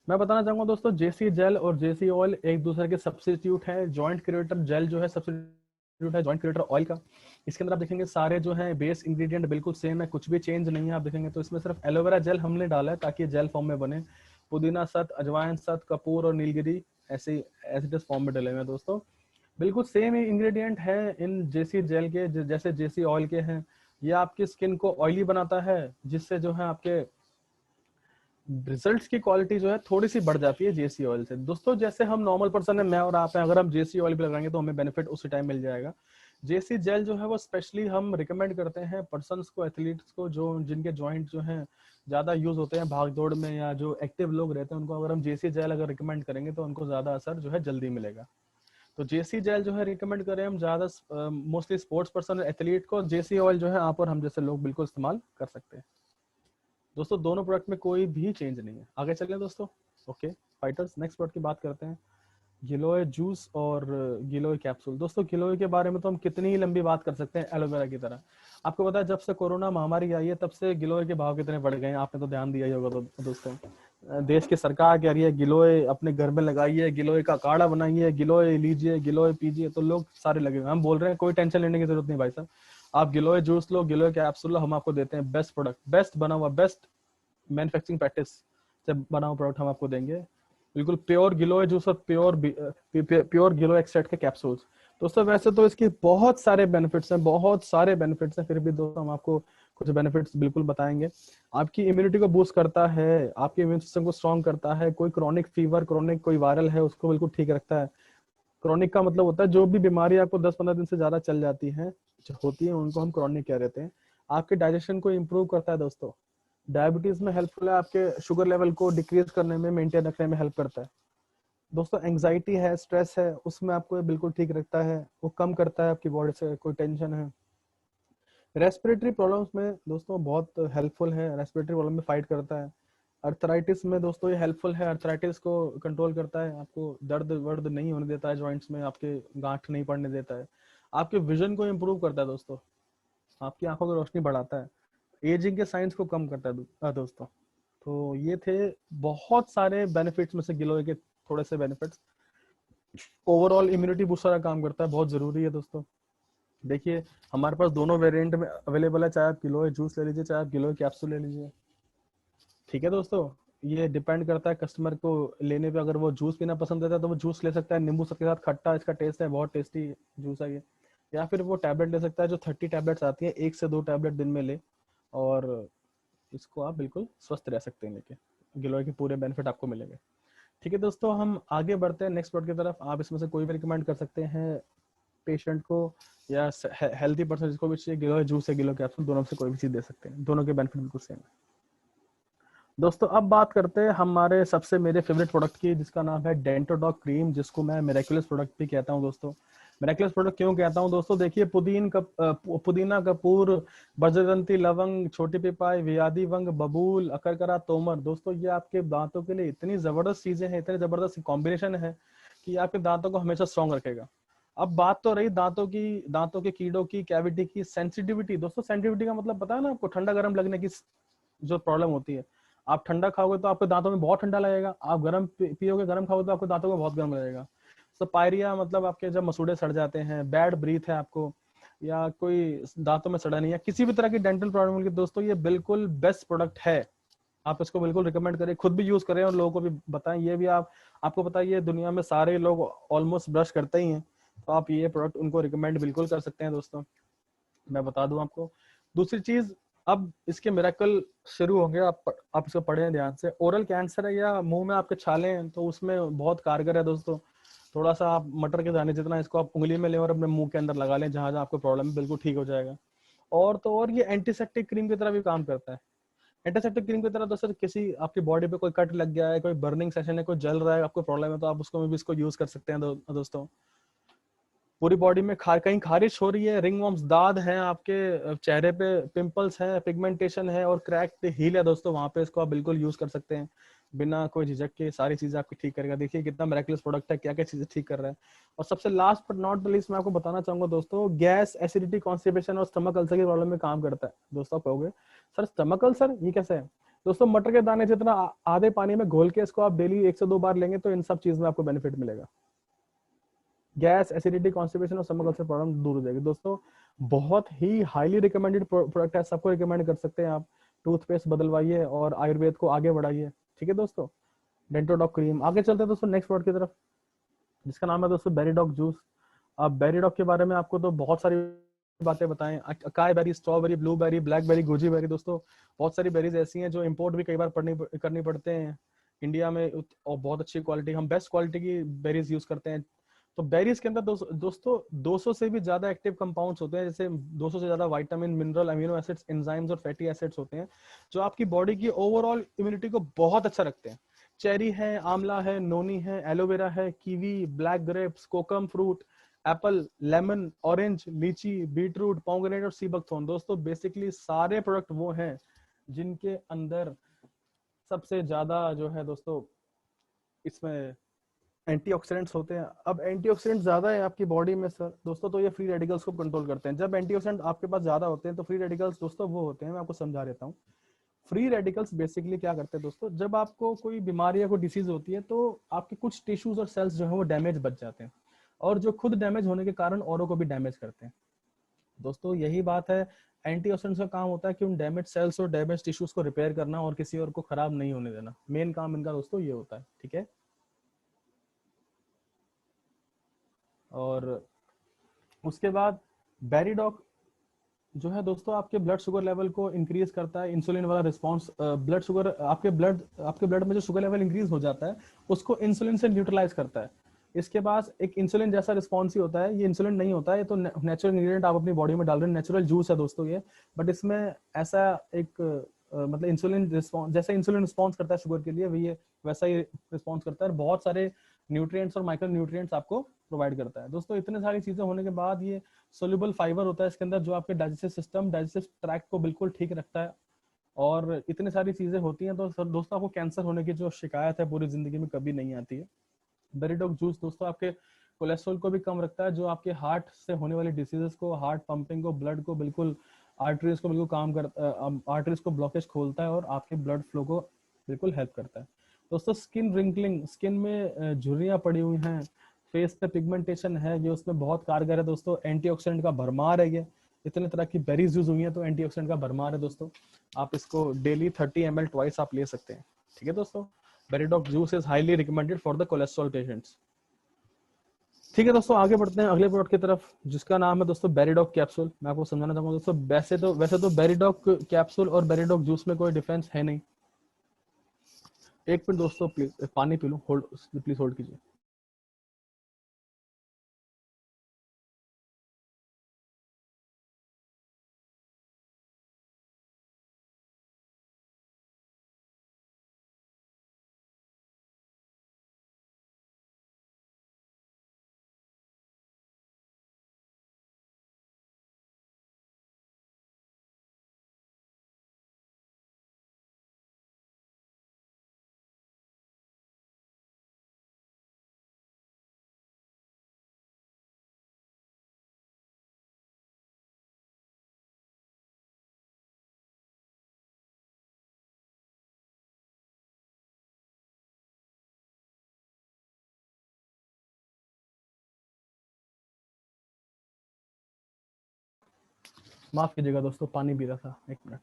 मैं बताना चाहूंगा दोस्तों, JC जेल और JC ऑयल एक दूसरे के सब्स्टिट्यूट है। जॉइंट क्रिएटर जेल जो है सब्स्टिट्यूट है जॉइंट क्रिएटर ऑयल का। इसके अंदर आप देखेंगे सारे जो है बेस इंग्रेडिएंट बिल्कुल सेम है, कुछ भी चेंज नहीं है। आप देखेंगे तो इसमें सिर्फ एलोवेरा जेल हमने डाला है ताकि जेल फॉर्म में बने। पुदीना सत, अजवाइन सत, कपूर और नीलगिरी ऐसे एसिडस फॉर्म में डले हुए हैं दोस्तों। बिल्कुल सेम ही इंग्रेडिएंट है इन JC जेल के जैसे JC ऑयल के हैं। ये आपकी स्किन को ऑयली बनाता है, जिससे जो है आपके रिजल्ट्स की क्वालिटी जो है थोड़ी सी बढ़ जाती है JC ऑयल से दोस्तों। जैसे हम नॉर्मल पर्सन है, मैं और आप हैं, अगर हम JC ऑयल भी लगाएंगे तो हमें बेनिफिट उसी टाइम मिल जाएगा। JC जेल जो है वो स्पेशली हम रिकमेंड करते हैं पर्सन्स को, एथलीट्स को, जो जिनके जॉइंट जो है ज्यादा यूज होते हैं भाग दौड़ में, या जो एक्टिव लोग रहते हैं, उनको अगर हम JC जेल अगर रिकमेंड करेंगे तो उनको ज्यादा असर जो है जल्दी मिलेगा। तो JC जेल जो है रिकमेंड करें हम ज्यादा मोस्टली स्पोर्ट्स पर्सन, एथलीट को। JC ऑयल जो है आप और हम जैसे लोग बिल्कुल इस्तेमाल कर सकते हैं दोस्तों। दोनों प्रोडक्ट में कोई भी चेंज नहीं है। आगे चलें दोस्तों। ओके फाइटर्स, नेक्स्ट प्रोडक्ट की बात करते हैं, गिलोय जूस और गिलोय कैप्सूल। दोस्तों गिलोय के बारे में तो हम कितनी ही लंबी बात कर सकते हैं, एलोवेरा की तरह। आपको पता है जब से कोरोना महामारी आई है तब से गिलोय के भाव कितने बढ़ गए हैं, आपने तो ध्यान दिया ही होगा दोस्तों। देश की सरकार कह रही है गिलोय अपने घर में लगाइए, गिलोय का काढ़ा बनाइए, गिलोय लीजिए, गिलोय पीजिए, तो लोग सारे लगे हुए। हम बोल रहे हैं कोई टेंशन लेने की जरूरत नहीं भाई साहब, आप गिलोय जूस लो, गिलोय कैप्सूल लो, हम आपको देते हैं बेस्ट प्रोडक्ट, बेस्ट बना हुआ, बेस्ट मैन्युफैक्चरिंग प्रैक्टिस से बना हुआ प्रोडक्ट हम आपको देंगे। बिल्कुल प्योर गिलोय जूस और प्योर गिलोय एक्सट्रैक्ट के कैप्सूल्स दोस्तों। वैसे तो इसके बहुत सारे बेनिफिट्स हैं, बहुत सारे बेनिफिट्स हैं, फिर भी दोस्तों हम आपको कुछ बेनिफिट्स बिल्कुल बताएंगे। आपकी इम्यूनिटी को बूस्ट करता है, आपके इम्यून सिस्टम को स्ट्रॉन्ग करता है, कोई क्रॉनिक फीवर, क्रॉनिक कोई वायरल है उसको बिल्कुल ठीक रखता है। क्रॉनिक का मतलब होता है जो भी बीमारी आपको 10-15 दिन से ज्यादा चल जाती है, जो होती है, उनको हम क्रॉनिक कह देते हैं। आपके डाइजेशन को इम्प्रूव करता है दोस्तों। डायबिटीज में हेल्पफुल है, आपके शुगर लेवल को डिक्रीज करने में, मेंटेन रखने में हेल्प करता है दोस्तों। एंग्जाइटी है, स्ट्रेस है, उसमें आपको बिल्कुल ठीक रखता है, वो कम करता है आपकी बॉडी से कोई टेंशन है। रेस्पिरेटरी प्रॉब्लम्स में दोस्तों बहुत हेल्पफुल है, रेस्पिरेटरी प्रॉब्लम में फाइट करता है। अर्थराइटिस में दोस्तों ये हेल्पफुल है, अर्थराइटिस को कंट्रोल करता है, आपको दर्द वर्द नहीं होने देता है जॉइंट्स में, आपके गांठ नहीं पड़ने देता है। आपके विजन को इम्प्रूव करता है दोस्तों, आपकी आंखों की रोशनी बढ़ाता है। एजिंग के साइंस को कम करता है दोस्तों। तो ये थे बहुत सारे बेनिफिट्स में से गिलोय के थोड़े से बेनिफिट्स। ओवरऑल इम्यूनिटी बूस्टर का काम करता है, बहुत जरूरी है दोस्तों। देखिए हमारे पास दोनों वेरिएंट में अवेलेबल है, चाहे आप गिलोय जूस ले लीजिए, चाहे आप गिलोय कैप्सूल ले लीजिए। ठीक है दोस्तों, ये डिपेंड करता है कस्टमर को लेने पे। अगर वो जूस पीना पसंद करता है तो वो जूस ले सकता है, नींबू के साथ खट्टा इसका टेस्ट है, बहुत टेस्टी जूस है ये। या फिर वो टैबलेट ले सकता है, जो 30 टैबलेट्स आती है, 1 से 2 टैबलेट दिन में ले, और इसको आप बिल्कुल स्वस्थ रह सकते हैं लेके। गिलोय के पूरे बेनिफिट आपको मिलेंगे। ठीक है दोस्तों, हम आगे बढ़ते हैं नेक्स्ट प्रोडक्ट की तरफ। आप इसमें से कोई भी रिकमेंड कर सकते हैं पेशेंट को, या हेल्थी पर्सन जिसको भी चाहिए, गिलोय जूस या गिलोय कैप्सूल, दोनों में से कोई भी चीज दे सकते हैं, दोनों के बेनिफिट बिल्कुल सेम है। दोस्तों अब बात करते हैं हमारे सबसे मेरे फेवरेट प्रोडक्ट की, जिसका नाम है डेंटोडॉक क्रीम, जिसको मैं मिरेकुलस प्रोडक्ट भी कहता हूं दोस्तों। मिरेकुलस प्रोडक्ट क्यों कहता हूं दोस्तों? देखिए पुदीना, कपूर, बजरंती लवंग, छोटी पिपाई, वियादी वंग, बबूल, अकरकरा, तोमर, दोस्तों ये आपके दांतों के लिए इतनी जबरदस्त चीजें हैं, इतने जबरदस्त कॉम्बिनेशन है कि आपके दांतों को हमेशा स्ट्रॉन्ग रखेगा। अब बात तो रही दांतों के कीड़ों की, कैविटी की, सेंसिटिविटी। दोस्तों सेंसिटिविटी का मतलब पता है ना आपको? ठंडा गर्म लगने की जो प्रॉब्लम होती है। आप ठंडा खाओगे तो आपके दांतों में बहुत ठंडा लगेगा, आप गर्म पियोगे, गर्म खाओगे तो आपके दांतों में बहुत गर्म लगेगा। तो पायरिया मतलब आपके जब मसूड़े सड़ जाते हैं, बैड ब्रीथ है आपको, या कोई दांतों में सड़ा नहीं है, किसी भी तरह की डेंटल प्रॉब्लम की, दोस्तों ये बिल्कुल बेस्ट प्रोडक्ट है। आप इसको बिल्कुल रिकमेंड करें, खुद भी यूज करें और लोगों को भी बताएं। ये भी आपको पता है ये दुनिया में सारे लोग ऑलमोस्ट ब्रश करते ही हैं, तो आप ये प्रोडक्ट उनको रिकमेंड बिल्कुल कर सकते हैं दोस्तों। मैं बता दूं आपको दूसरी चीज, अब इसके मिरेकल शुरू होंगे। आप इसको पढ़ें ध्यान से। ओरल कैंसर है या मुंह में आपके छाले हैं, तो उसमें बहुत कारगर है दोस्तों। थोड़ा सा आप मटर के दाने जितना इसको आप उंगली में लें और अपने मुंह के अंदर लगा लें, जहां जहां आपको प्रॉब्लम है, बिल्कुल ठीक हो जाएगा। और तो और ये एंटीसेप्टिक क्रीम की तरह भी काम करता है। एंटीसेप्टिक क्रीम की तरह दोस्तों, किसी आपकी बॉडी पे कोई कट लग गया है, कोई बर्निंग सेशन है, कोई जल रहा है, आपको प्रॉब्लम है, तो आप उसको में भी इसको यूज कर सकते हैं दोस्तों। पूरी बॉडी में कहीं खारिश हो रही है, रिंगवॉर्म्स, दाद हैं आपके चेहरे पे, पिंपल्स हैं, पिगमेंटेशन है और क्रैक्ड हील है दोस्तों, वहां पे इसको आप बिल्कुल यूज कर सकते हैं बिना कोई झिझक के। सारी चीजें आपकी ठीक करेगा। देखिए कितना मिरेकुलस प्रोडक्ट है, क्या क्या चीजें ठीक कर रहा है। और सबसे last but not the least मैं आपको बताना चाहूंगा दोस्तों, गैस, एसिडिटी, कॉन्स्टिपेशन और स्टमक अल्सर की प्रॉब्लम में काम करता है। दोस्तों आप कहोगे सर स्टमक अल्सर ये कैसे है? दोस्तों मटर के दाने जितना आधे पानी में घोल के इसको आप डेली 1 से 2 बार लेंगे तो इन सब चीज में आपको बेनिफिट मिलेगा। गैस, एसिडिटी, कॉन्स्टिपेशन और स्टमक अल्सर प्रॉब्लम दूर हो जाएगी दोस्तों। बहुत ही हाईली रिकमेंडेड प्रोडक्ट है, सबको रिकमेंड कर सकते हैं आप। टूथपेस्ट बदलवाइए और आयुर्वेद को आगे बढ़ाइए। ठीक है दोस्तों, डेंटोडॉक क्रीम। आगे चलते हैं दोस्तों नेक्स्ट प्रोडक्ट की तरफ, जिसका नाम है दोस्तों बेरीडॉक जूस। अब बेरीडॉक के बारे में आपको तो बहुत सारी बातें बताएं। Acai berry, strawberry, blueberry, blackberry, goji berry, दोस्तों बहुत सारी बेरीज ऐसी हैं जो इंपोर्ट भी कई बार करनी पड़ते हैं इंडिया में, और बहुत अच्छी क्वालिटी, हम बेस्ट क्वालिटी की बेरीज यूज करते हैं। तो बेरीज के अंदर दोस्तों 200 से भी ज्यादा एक्टिव कंपाउंड्स होते हैं, जैसे 200 से ज्यादा vitamin, mineral, amino acids, enzymes और फैटी एसिड्स होते हैं, जो आपकी बॉडी की ओवरऑल इम्यूनिटी को बहुत अच्छा रखते हैं। चेरी है, आंवला है, नोनी है, एलोवेरा है, कीवी, ब्लैक ग्रेप्स, कोकम फ्रूट, एप्पल, लेमन, ऑरेंज, लीची, बीटरूट, पोमेग्रेनेट और सी बकथॉर्न। दोस्तों बेसिकली सारे प्रोडक्ट वो हैं जिनके अंदर सबसे ज्यादा जो है दोस्तों इसमें एंटीऑक्सीडेंट्स होते हैं। अब एंटीऑक्सीडेंट ज्यादा है आपकी बॉडी में सर दोस्तों, तो ये फ्री रेडिकल्स को कंट्रोल करते हैं। जब एंटीऑक्सीडेंट आपके पास ज्यादा होते हैं तो फ्री रेडिकल्स दोस्तों वो होते हैं, मैं आपको समझा देता हूँ। फ्री रेडिकल्स बेसिकली क्या करते हैं दोस्तों, जब आपको कोई बीमारी या कोई डिसीज होती है तो आपके कुछ टिश्यूज और सेल्स जो है वो डैमेज बच जाते हैं, और जो खुद डैमेज होने के कारण औरों को भी डैमेज करते हैं। दोस्तों यही बात है, एंटीऑक्सीडेंट्स का काम होता है कि उन डैमेज सेल्स और डैमेज टिश्यूज को रिपेयर करना और किसी और को खराब नहीं होने देना। मेन काम इनका दोस्तों ये होता है। ठीक है, और उसके बाद बेरीडॉक जो है दोस्तों आपके ब्लड शुगर लेवल को इंक्रीज करता है, इंसुलिन वाला रिस्पांस, ब्लड शुगर आपके ब्लड में जो शुगर लेवल इंक्रीज हो जाता है उसको इंसुलिन से न्यूट्रलाइज करता है। इसके पास एक इंसुलिन जैसा रिस्पॉन्स ही होता है, ये इंसुलिन नहीं होता है, ये तो नेचुरल इंग्रेडिएंट आप अपनी बॉडी में डाल रहे हैं, नेचुरल जूस है दोस्तों ये। बट इसमें ऐसा एक मतलब इंसुलिन रिस्पॉन्स, जैसा इंसुलिन रिस्पॉन्स करता है शुगर के लिए, ये वैसा ही रिस्पॉन्स करता है, बहुत सारे न्यूट्रिएंट्स और माइक्रो न्यूट्रिएंट्स आपको प्रोवाइड करता है। दोस्तों इतने सारी चीजें होने के बाद ये सोल्यूबल फाइबर होता है इसके अंदर, जो आपके डाइजेस्टिव सिस्टम, डाइजेस्टिव ट्रैक्ट को बिल्कुल ठीक रखता है। और इतनी सारी चीजें होती हैं तो दोस्तों आपको कैंसर होने की जो शिकायत है पूरी जिंदगी में कभी नहीं आती है। बेरीडॉक जूस दोस्तों आपके कोलेस्ट्रॉल को भी कम रखता है, जो आपके हार्ट से होने वाली डिसीजेस को, हार्ट पंपिंग को, ब्लड को बिल्कुल आर्टरीज को बिल्कुल काम कर आर्टरीज को ब्लॉकेज खोलता है और आपके ब्लड फ्लो को बिल्कुल हेल्प करता है। दोस्तों स्किन रिंकलिंग, स्किन में झुर्रियां पड़ी हुई हैं, फेस पे पिगमेंटेशन है, ये उसमें बहुत कारगर है दोस्तों। एंटीऑक्सीडेंट का भरमार है ये, इतने तरह की बेरीज यूज हुई है तो एंटीऑक्सीडेंट का भरमार है दोस्तों। आप इसको डेली 30 ml ट्वाइस आप ले सकते हैं। ठीक है दोस्तों, Berrydog juice is highly recommended for the cholesterol patients. ठीक है दोस्तों, आगे बढ़ते हैं अगले प्रोडक्ट की तरफ, जिसका नाम है दोस्तों बेरीडॉग कैप्सूल। मैं आपको समझाना चाहूंगा दोस्तों, वैसे तो बेरीडॉग कैप्सूल और बेरीडॉग जूस में कोई डिफरेंस है नहीं। एक मिनट दोस्तों, प्लीज पानी P low, hold please hold कीजिए। माफ कीजिएगा दोस्तों, पानी पी रहा था, एक मिनट।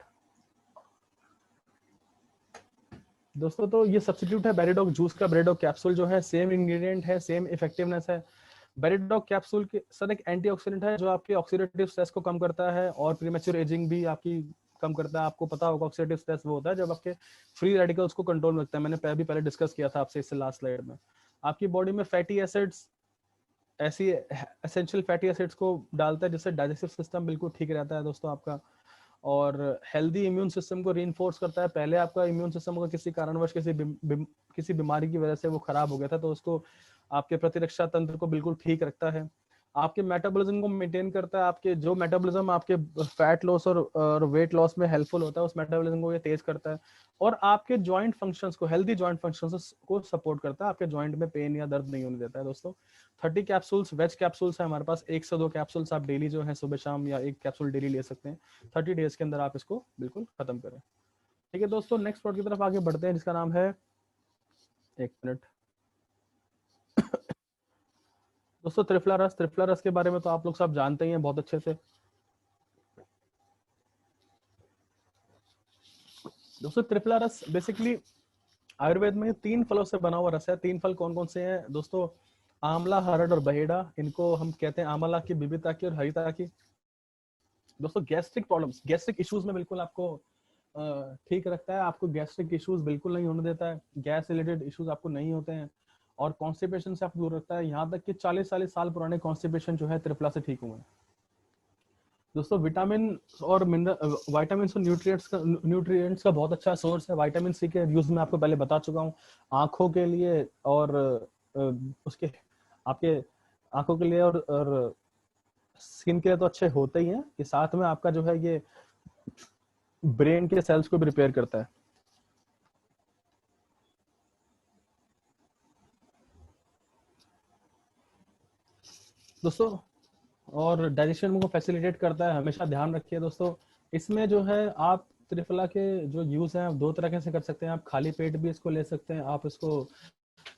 दोस्तों तो ये सब्स्टिट्यूट है बेरीडॉग जूस का। बेरीडॉग कैप्सूल जो है सेम इंग्रेडिएंट है, सेम इफेक्टिवनेस है। बेरीडॉग कैप्सूल के सर एक एंटीऑक्सीडेंट है जो आपके ऑक्सीडेटिव स्ट्रेस को कम करता है और प्रीमेच्योर एजिंग भी आपकी कम करता है। आपको पता होगा ऑक्सीडेटिव स्ट्रेस वो होता है जब आपके फ्री रेडिकल्स को कंट्रोल में रखता है। मैंने भी पहले डिस्कस किया था आपसे इससे लास्ट स्लाइड में। आपकी बॉडी में फैटी एसिड्स, ऐसी एसेंशियल फैटी एसिड्स को डालता है जिससे डाइजेस्टिव सिस्टम बिल्कुल ठीक रहता है दोस्तों आपका। और हेल्दी इम्यून सिस्टम को रीइंफोर्स करता है। पहले आपका इम्यून सिस्टम अगर किसी कारणवश किसी बीमारी की वजह से वो खराब हो गया था तो उसको आपके प्रतिरक्षा तंत्र को बिल्कुल ठीक रखता है। आपके मेटाबॉलिज्म को मेंटेन करता है। आपके जो मेटाबॉलिज्म आपके फैट लॉस और वेट लॉस में हेल्पफुल होता है उस मेटाबॉलिज्म को ये तेज करता है। और आपके जॉइंट फंक्शंस को, हेल्दी जॉइंट फंक्शंस को सपोर्ट करता है। आपके जॉइंट में पेन या दर्द नहीं होने देता है दोस्तों। 30 कैप्सूल्स वेज कैप्सूल्स है हमारे पास, 1 से 2 कैप्सूल्स आप डेली जो है सुबह शाम या एक कैप्सूल डेली ले सकते हैं। 30 डेज के अंदर आप इसको बिल्कुल खत्म करें। ठीक है दोस्तों, नेक्स्ट प्रोडक्ट की तरफ आगे बढ़ते हैं जिसका नाम है, एक मिनट दोस्तों, त्रिफला रस। त्रिफला रस के बारे में तो आप लोग सब जानते ही हैं बहुत अच्छे से। दोस्तों त्रिफला रस बेसिकली आयुर्वेद में 3 फलों से बना हुआ रस है। 3 फल कौन कौन से हैं दोस्तों? आंवला, हरड़ और बहेड़ा। इनको हम कहते हैं आंवला की, बिबिता की और हरिता की। दोस्तों गैस्ट्रिक प्रॉब्लम्स, गैस्ट्रिक इश्यूज में बिल्कुल आपको ठीक रखता है। आपको गैस्ट्रिक इश्यूज बिल्कुल नहीं होने देता है। गैस रिलेटेड इश्यूज आपको नहीं होते हैं और कॉन्स्टिपेशन से आपको दूर रखता है। यहाँ तक कि 40 साल पुराने कॉन्स्टिपेशन जो है त्रिफला से ठीक हुए हैं। दोस्तों विटामिन और मिनरल, विटामिन और न्यूट्रिएंट्स का बहुत अच्छा सोर्स है। विटामिन सी के यूज में आपको पहले बता चुका हूँ। आंखों के लिए और उसके आपके आंखों के लिए और स्किन के लिए तो अच्छे होते ही हैं, कि साथ में आपका जो है ये ब्रेन के सेल्स को भी रिपेयर करता है। दोस्तों और डाइजेशन को फैसिलिटेट करता है। हमेशा ध्यान रखिए दोस्तों, इसमें जो है आप त्रिफला के जो यूज है 2 तरह से कर सकते हैं। आप खाली पेट भी इसको ले सकते हैं, आप इसको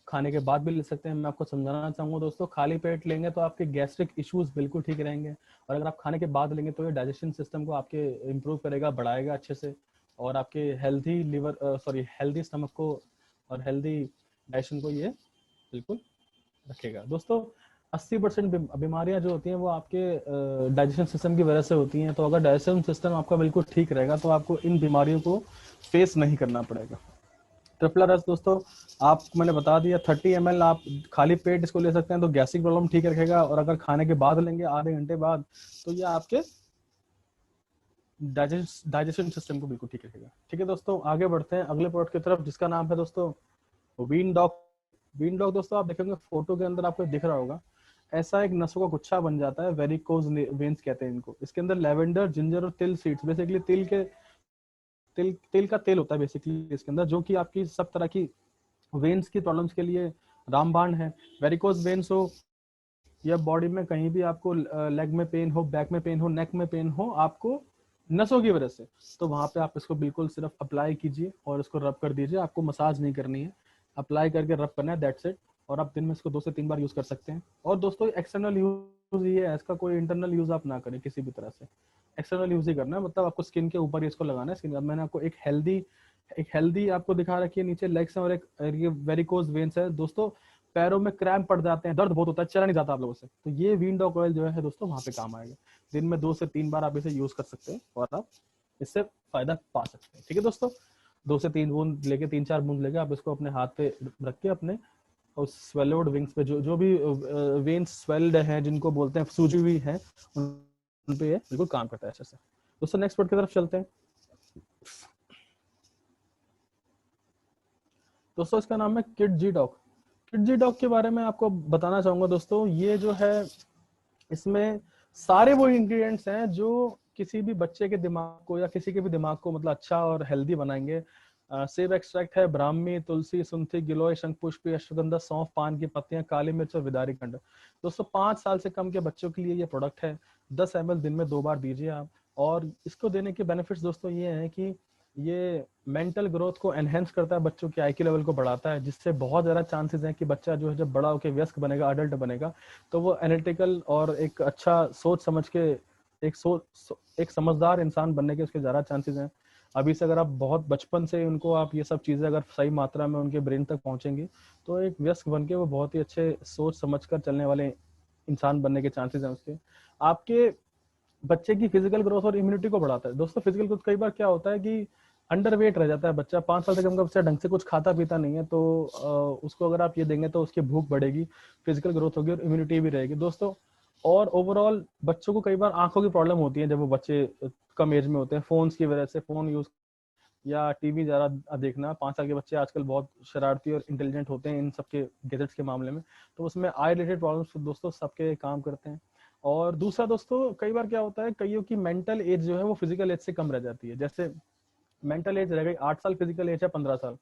खाने के बाद भी ले सकते हैं। मैं आपको समझाना चाहूंगा दोस्तों, खाली पेट लेंगे तो आपके गैस्ट्रिक इश्यूज बिल्कुल ठीक रहेंगे, और अगर आप खाने के बाद लेंगे तो ये डाइजेशन सिस्टम को आपके इम्प्रूव करेगा, बढ़ाएगा अच्छे से, और आपके हेल्दी हेल्दी स्टमक को और हेल्दी डाइजेशन को ये बिल्कुल रखेगा। दोस्तों 80% बीमारियां जो होती हैं वो आपके डाइजेशन सिस्टम की वजह से होती हैं। तो अगर डाइजेशन सिस्टम आपका बिल्कुल ठीक रहेगा तो आपको इन बीमारियों को फेस नहीं करना पड़ेगा। ट्रिपला रस दोस्तों आपको मैंने बता दिया, 30 ml आप खाली पेट इसको ले सकते हैं तो गैस्ट्रिक प्रॉब्लम ठीक रखेगा, और अगर खाने के बाद लेंगे आधे घंटे बाद तो ये आपके डाइजेशन सिस्टम को बिल्कुल ठीक रखेगा। ठीक है दोस्तों, आगे बढ़ते हैं अगले प्रोडक्ट की तरफ जिसका नाम है दोस्तों वीन डॉग। वीन डॉग दोस्तों आप देखेंगे फोटो के अंदर आपको दिख रहा होगा, ऐसा एक नसों का गुच्छा बन जाता है, वेरिकोज वेन्स कहते हैं इनको। इसके अंदर लेवेंडर, जिंजर और तिल सीड्स, बेसिकली तिल का तेल होता है बेसिकली इसके अंदर, जो कि आपकी सब तरह की वेन्स की प्रॉब्लम्स के लिए रामबाण है। वेरिकोज वेन्स हो या बॉडी में कहीं भी आपको लेग में पेन हो, बैक में पेन हो, नेक में पेन हो, आपको नसों की वजह से, तो वहां पे आप इसको बिल्कुल सिर्फ अप्लाई कीजिए और इसको रब कर दीजिए। आपको मसाज नहीं करनी है, अप्लाई करके रब करना है, दैट्स इट। और आप दिन में इसको 2 से 3 बार यूज कर सकते हैं। और दोस्तों एक्सटर्नल यूज ये है इसका, कोई इंटरनल यूज आप ना करें किसी भी तरह से, एक्सटर्नल यूज ही करना है। मतलब आपको स्किन के ऊपर ही इसको लगाना है। स्किन, अब मैंने आपको एक हेल्दी आपको दिखा रखी है नीचे लेग्स में, और एक ये वेरिकोज वेन्स है दोस्तों। पैरों में क्रैम्प पड़ जाते हैं, दर्द बहुत होता है, चला नहीं जाता आप लोगों से, तो ये विंडोक ऑयल जो है दोस्तों वहां पे काम आएगा। दिन में 2 से 3 बार आप इसे यूज कर सकते हैं और आप इससे फायदा पा सकते हैं। ठीक है दोस्तों, 2 से 3 बूंद लेके, 3-4 बूंद लेके आप इसको अपने हाथ पे रख के अपने उस स्वेल्ड विंग्स पे, जो भी वेन्स स्वेल्ड हैं जिनको बोलते हैं सूजी हुई है, उन पे ये बिल्कुल काम करता है अच्छे से। दोस्तों नेक्स्ट वर्ड की तरफ चलते हैं। दोस्तों इसका नाम है किड जी डॉक। किड जी डॉक के बारे में आपको बताना चाहूंगा दोस्तों, ये जो है इसमें सारे वो इंग्रेडिएंट्स हैं जो किसी भी बच्चे के दिमाग को या किसी के भी दिमाग को मतलब अच्छा और हेल्दी बनाएंगे। सेब एक्सट्रैक्ट है, ब्राह्मी, तुलसी, सुंठी, गिलोय, शंखपुष्पी, अश्वगंधा, सौंफ, पान की पत्तियां, काली मिर्च और विदारी खंड। दोस्तों 5 साल से कम के बच्चों के लिए ये प्रोडक्ट है। 10 ml दिन में 2 बार दीजिए आप। और इसको देने के बेनिफिट्स दोस्तों ये हैं कि ये मेंटल ग्रोथ को एनहेंस करता है, बच्चों के IQ लेवल को बढ़ाता है, जिससे बहुत ज्यादा चांसेस हैं कि बच्चा जो है जब बड़ा होकर वयस्क बनेगा, अडल्ट बनेगा, तो वो एनालिटिकल और एक अच्छा सोच समझ के एक समझदार इंसान बनने के उसके ज्यादा चांसेस हैं। अभी से अगर आप बहुत बचपन से उनको आप ये सब चीजें अगर सही मात्रा में उनके ब्रेन तक पहुंचेंगी, तो एक वयस्क बन के वो बहुत ही अच्छे सोच समझ कर चलने वाले इंसान बनने के चांसेस हैं उसके। आपके बच्चे की फिजिकल ग्रोथ और इम्यूनिटी को बढ़ाता है। दोस्तों फिजिकल ग्रोथ कई बार क्या होता है कि अंडर वेट रह जाता है बच्चा, 5 साल से कम का बच्चा ढंग से कुछ खाता पीता नहीं है, तो उसको अगर आप ये देंगे तो उसकी भूख बढ़ेगी, फिजिकल ग्रोथ होगी और इम्यूनिटी भी रहेगी दोस्तों। और ओवरऑल बच्चों को कई बार आंखों की प्रॉब्लम होती है जब वो बच्चे कम एज में होते हैं, फोन की वजह से, फोन यूज या टीवी ज्यादा देखना। 5 साल के बच्चे आजकल बहुत शरारती और इंटेलिजेंट होते हैं इन सबके गैजेट्स के मामले में, तो उसमें आई रिलेटेड प्रॉब्लम्स दोस्तों सबके काम करते हैं। और दूसरा दोस्तों कई बार क्या होता है, कईयों की मेंटल एज जो है वो फिजिकल एज से कम रह जाती है। जैसे मेंटल एज रह गई 8 साल, फिजिकल एज है 15 साल,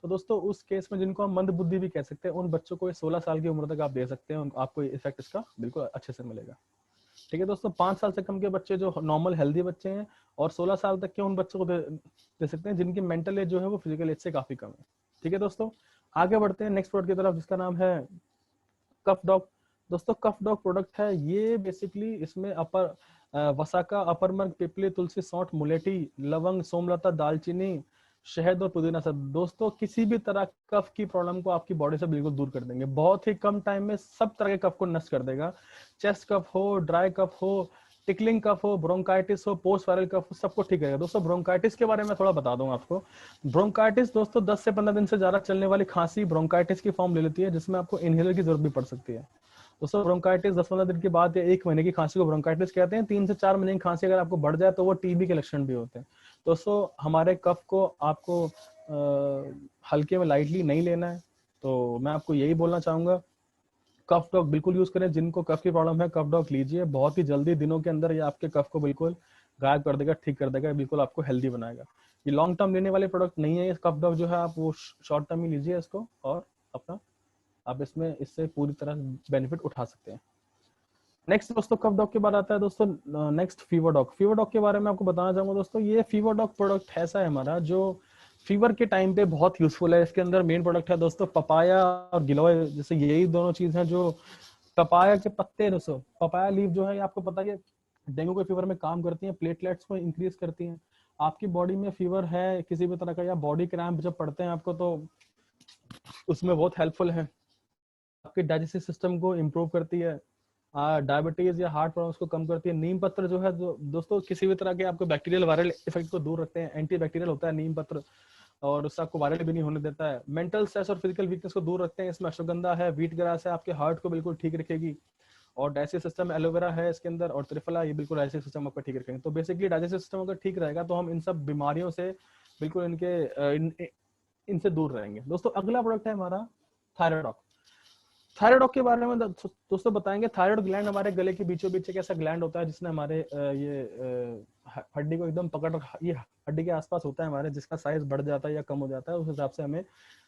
तो दोस्तों उस केस में जिनको हम मंद बुद्धि भी कह सकते हैं, उन बच्चों को 16 साल की उम्र तक आप दे सकते हैं, आपको इफेक्ट इसका बिल्कुल अच्छे से मिलेगा। ठीक है दोस्तों, 5 साल से कम के बच्चे जो नॉर्मल हेल्दी बच्चे हैं, और 16 साल तक के उन बच्चों को दे सकते हैं जिनकी मेंटल एज जो है वो फिजिकल एज से काफी कम है। ठीक है दोस्तों, आगे बढ़ते हैं नेक्स्ट प्रोडक्ट की तरफ जिसका नाम है कफ डॉग। दोस्तों कफ डॉग प्रोडक्ट है ये, बेसिकली इसमें अपर वसाका, अपरमर्ग, पिपली, तुलसी, सौंठ, मुलेठी, लवंग, सोमलता, दालचीनी, शहद और पुदीना सब दोस्तों किसी भी तरह कफ की प्रॉब्लम को आपकी बॉडी से बिल्कुल दूर कर देंगे। बहुत ही कम टाइम में सब तरह के कफ को नष्ट कर देगा। चेस्ट कफ हो, ड्राई कफ हो, टिकलिंग कफ हो, ब्रोंकाइटिस हो, पोस्ट वायरल कफ हो, सबको ठीक करेगा। दोस्तों ब्रोंकाइटिस के बारे में थोड़ा बता दूं आपको। ब्रोंकाइटिस दोस्तों 10 से 15 दिन से ज्यादा चलने वाली खांसी ब्रोंकाइटिस की फॉर्म ले लेती है, जिसमें आपको इनहेलर की जरूरत भी पड़ सकती है। दोस्तों ब्रोंकाइटिस 10-15 दिन के बाद या 1 महीने की खांसी को ब्रोंकाइटिस कहते हैं। 3 से 4 महीने की खांसी अगर आपको बढ़ जाए तो वो टीबी के लक्षण भी होते हैं। दोस्तों हमारे कफ को आपको हल्के में लाइटली नहीं लेना है, तो मैं आपको यही बोलना चाहूंगा, कफ डॉग बिल्कुल यूज करें। जिनको कफ की प्रॉब्लम है कफ डॉग लीजिए, बहुत ही जल्दी दिनों के अंदर ये आपके कफ को बिल्कुल गायब कर देगा, ठीक कर देगा, बिल्कुल आपको हेल्दी बनाएगा। ये लॉन्ग टर्म लेने वाले प्रोडक्ट नहीं है, कफ डॉग जो है आप वो शॉर्ट टर्म ही लीजिए इसको, और अपना आप इसमें इससे पूरी तरह बेनिफिट उठा सकते हैं। नेक्स्ट दोस्तों कफ डॉग के बाद आता है दोस्तों next fever dog. Fever dog के बारे में आपको बताना चाहूंगा दोस्तों, ये फीवर डॉग प्रोडक्ट ऐसा है हमारा जो फीवर के टाइम पे बहुत यूजफुल है। इसके अंदर मेन प्रोडक्ट है दोस्तों पपाया और गिलोय, जैसे यही दोनों चीज हैं जो पपाया के पत्ते। दोस्तों पपाया लीफ जो है आपको पता है डेंगू के फीवर में काम करती है, प्लेटलेट्स को इंक्रीज करती हैं। आपकी बॉडी में फीवर है किसी भी तरह का या बॉडी क्रैम्प जब पड़ते हैं आपको, तो उसमें बहुत हेल्पफुल है। आपके डाइजेस्टिव सिस्टम को इम्प्रूव करती है, डायबिटीज या हार्ट प्रॉब्लम्स को कम करती है। नीम पत्र जो है दोस्तों किसी भी तरह के आपको बैक्टीरियल वायरल इफेक्ट को दूर रखते हैं, एंटी बैक्टीरियल होता है नीम पत्र, और उससे आपको वायरल भी नहीं होने देता है। मेंटल स्ट्रेस और फिजिकल वीकनेस को दूर रखते हैं। इसमें अश्वगंधा है, व्हीट ग्रास है, आपके हार्ट को बिल्कुल ठीक रखेगी। और डाइजेस्टिव सिस्टम एलोवेरा है इसके अंदर, और त्रिफला, ये बिल्कुल डाइजेस्टिव सिस्टम आपका ठीक रखेंगे। तो बेसिकली डाइजेस्टिव सिस्टम अगर ठीक रहेगा तो हम इन सब बीमारियों से बिल्कुल इनसे दूर रहेंगे। दोस्तों अगला प्रोडक्ट है हमारा थायराइड। थायराइड के बारे में दोस्तों बताएंगे। थायराइड ग्लैंड हमारे गले के बीचों बीच एक ऐसा ग्लैंड होता है जिसने हमारे ये हड्डी को एकदम पकड़, ये हड्डी के आसपास होता है हमारे, जिसका साइज बढ़ जाता है या कम हो जाता है, उस हिसाब से हमें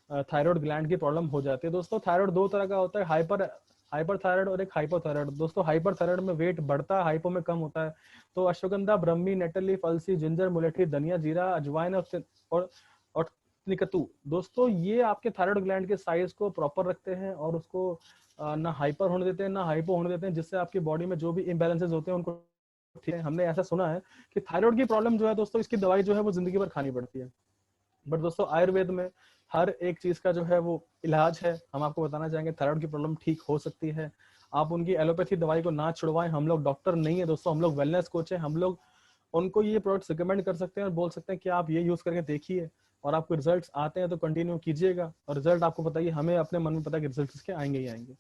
थायराइड ग्लैंड की प्रॉब्लम हो जाती है। दोस्तों थायराइड 2 तरह का होता है, हाइपर हाइपरथायराइड और एक हाइपोथायराइड। दोस्तों हाइपरथायराइड में वेट बढ़ता है, हाइपो में कम होता है। तो अश्वगंधा, ब्रह्मी, नेटल लीफ, अलसी, जिंजर, मुलेठी, धनिया, जीरा, अजवाइन और निकतू, दोस्तों ये आपके थायराइड ग्लैंड के साइज को प्रॉपर रखते हैं और उसको ना हाइपर होने देते हैं ना हाइपो होने देते हैं, जिससे आपकी बॉडी में जो भी इम्बैलेंसेस होते हैं उनको ठीक है। हमने ऐसा सुना है कि थायराइड की प्रॉब्लम जो है दोस्तों, इसकी दवाई जो है वो जिंदगी भर खानी पड़ती है। बट दोस्तों आयुर्वेद में हर एक चीज का जो है वो इलाज है। हम आपको बताना चाहेंगे थायराइड की प्रॉब्लम ठीक हो सकती है। आप उनकी एलोपैथी दवाई को ना छुड़वाएं। हम लोग डॉक्टर नहीं है दोस्तों, हम लोग वेलनेस कोच है। हम लोग उनको ये प्रोडक्ट रिकमेंड कर सकते हैं और बोल सकते हैं कि आप ये यूज करके देखिए और आपको रिजल्ट्स आते हैं तो कंटिन्यू कीजिएगा। और रिजल्ट आपको बताइए, हमें अपने मन में पता है कि रिजल्ट इसके आएंगे ही आएंगे।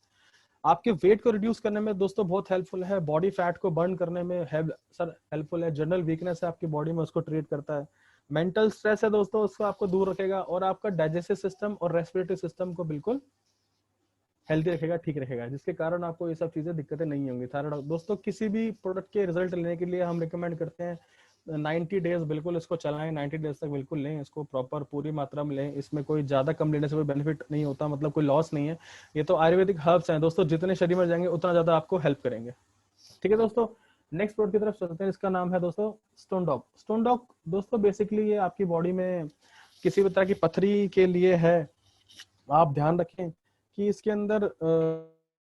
आपके वेट को रिड्यूस करने में दोस्तों बहुत हेल्पफुल है। बॉडी फैट को बर्न करने में हेल्पफुल है। जनरल वीकनेस है आपकी बॉडी में, उसको ट्रीट करता है। मेंटल स्ट्रेस है दोस्तों, उसको आपको दूर रखेगा और आपका डाइजेस्टिव सिस्टम और रेस्पिरेटरी सिस्टम को बिल्कुल हेल्दी रखेगा, ठीक रखेगा, जिसके कारण आपको ये सब चीजें दिक्कतें नहीं होंगी। थायराइड दोस्तों किसी भी प्रोडक्ट के रिजल्ट लेने के लिए हम रिकमेंड करते हैं 90 डेज बिल्कुल इसको चलाएं। 90 डेज तक बिल्कुल लें इसको, प्रॉपर पूरी मात्रा में लें। इसमें कोई ज्यादा कम लेने से कोई बेनिफिट नहीं होता, मतलब कोई लॉस नहीं है। ये तो आयुर्वेदिक हर्ब्स हैं दोस्तों, जितने शरीर में जाएंगे उतना ज्यादा आपको हेल्प करेंगे। ठीक है दोस्तों, नेक्स्ट प्रोडक्ट की तरफ चलते हैं। इसका नाम है दोस्तों स्टोन डॉग। स्टोन डॉग दोस्तों बेसिकली ये आपकी बॉडी में किसी भी तरह की पथरी के लिए है। आप ध्यान रखें कि इसके अंदर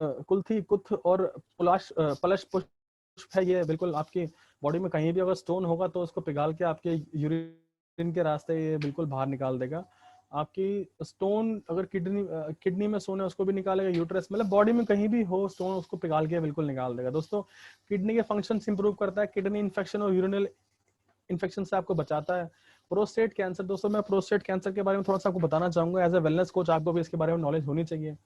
कुल्थी, कुथ और पलश पुष्प है। ये बिल्कुल आपकी बॉडी में कहीं भी अगर स्टोन होगा तो उसको पिघाल के आपके यूरिन के रास्ते ये बिल्कुल बाहर निकाल देगा। आपकी स्टोन अगर किडनी में स्टोन है उसको भी निकालेगा, यूट्रस, मतलब बॉडी में कहीं भी हो स्टोन उसको पिघाल के बिल्कुल निकाल देगा। दोस्तों किडनी के फंक्शन इंप्रूव करता है, किडनी इन्फेक्शन और यूरिनल इन्फेक्शन से आपको बचाता है। प्रोस्टेट कैंसर, दोस्तों मैं प्रोस्टेट कैंसर के बारे में थोड़ा सा आपको बताना चाहूंगा। एज ए वेलनेस कोच आपको भी इसके बारे में नॉलेज होनी चाहिए।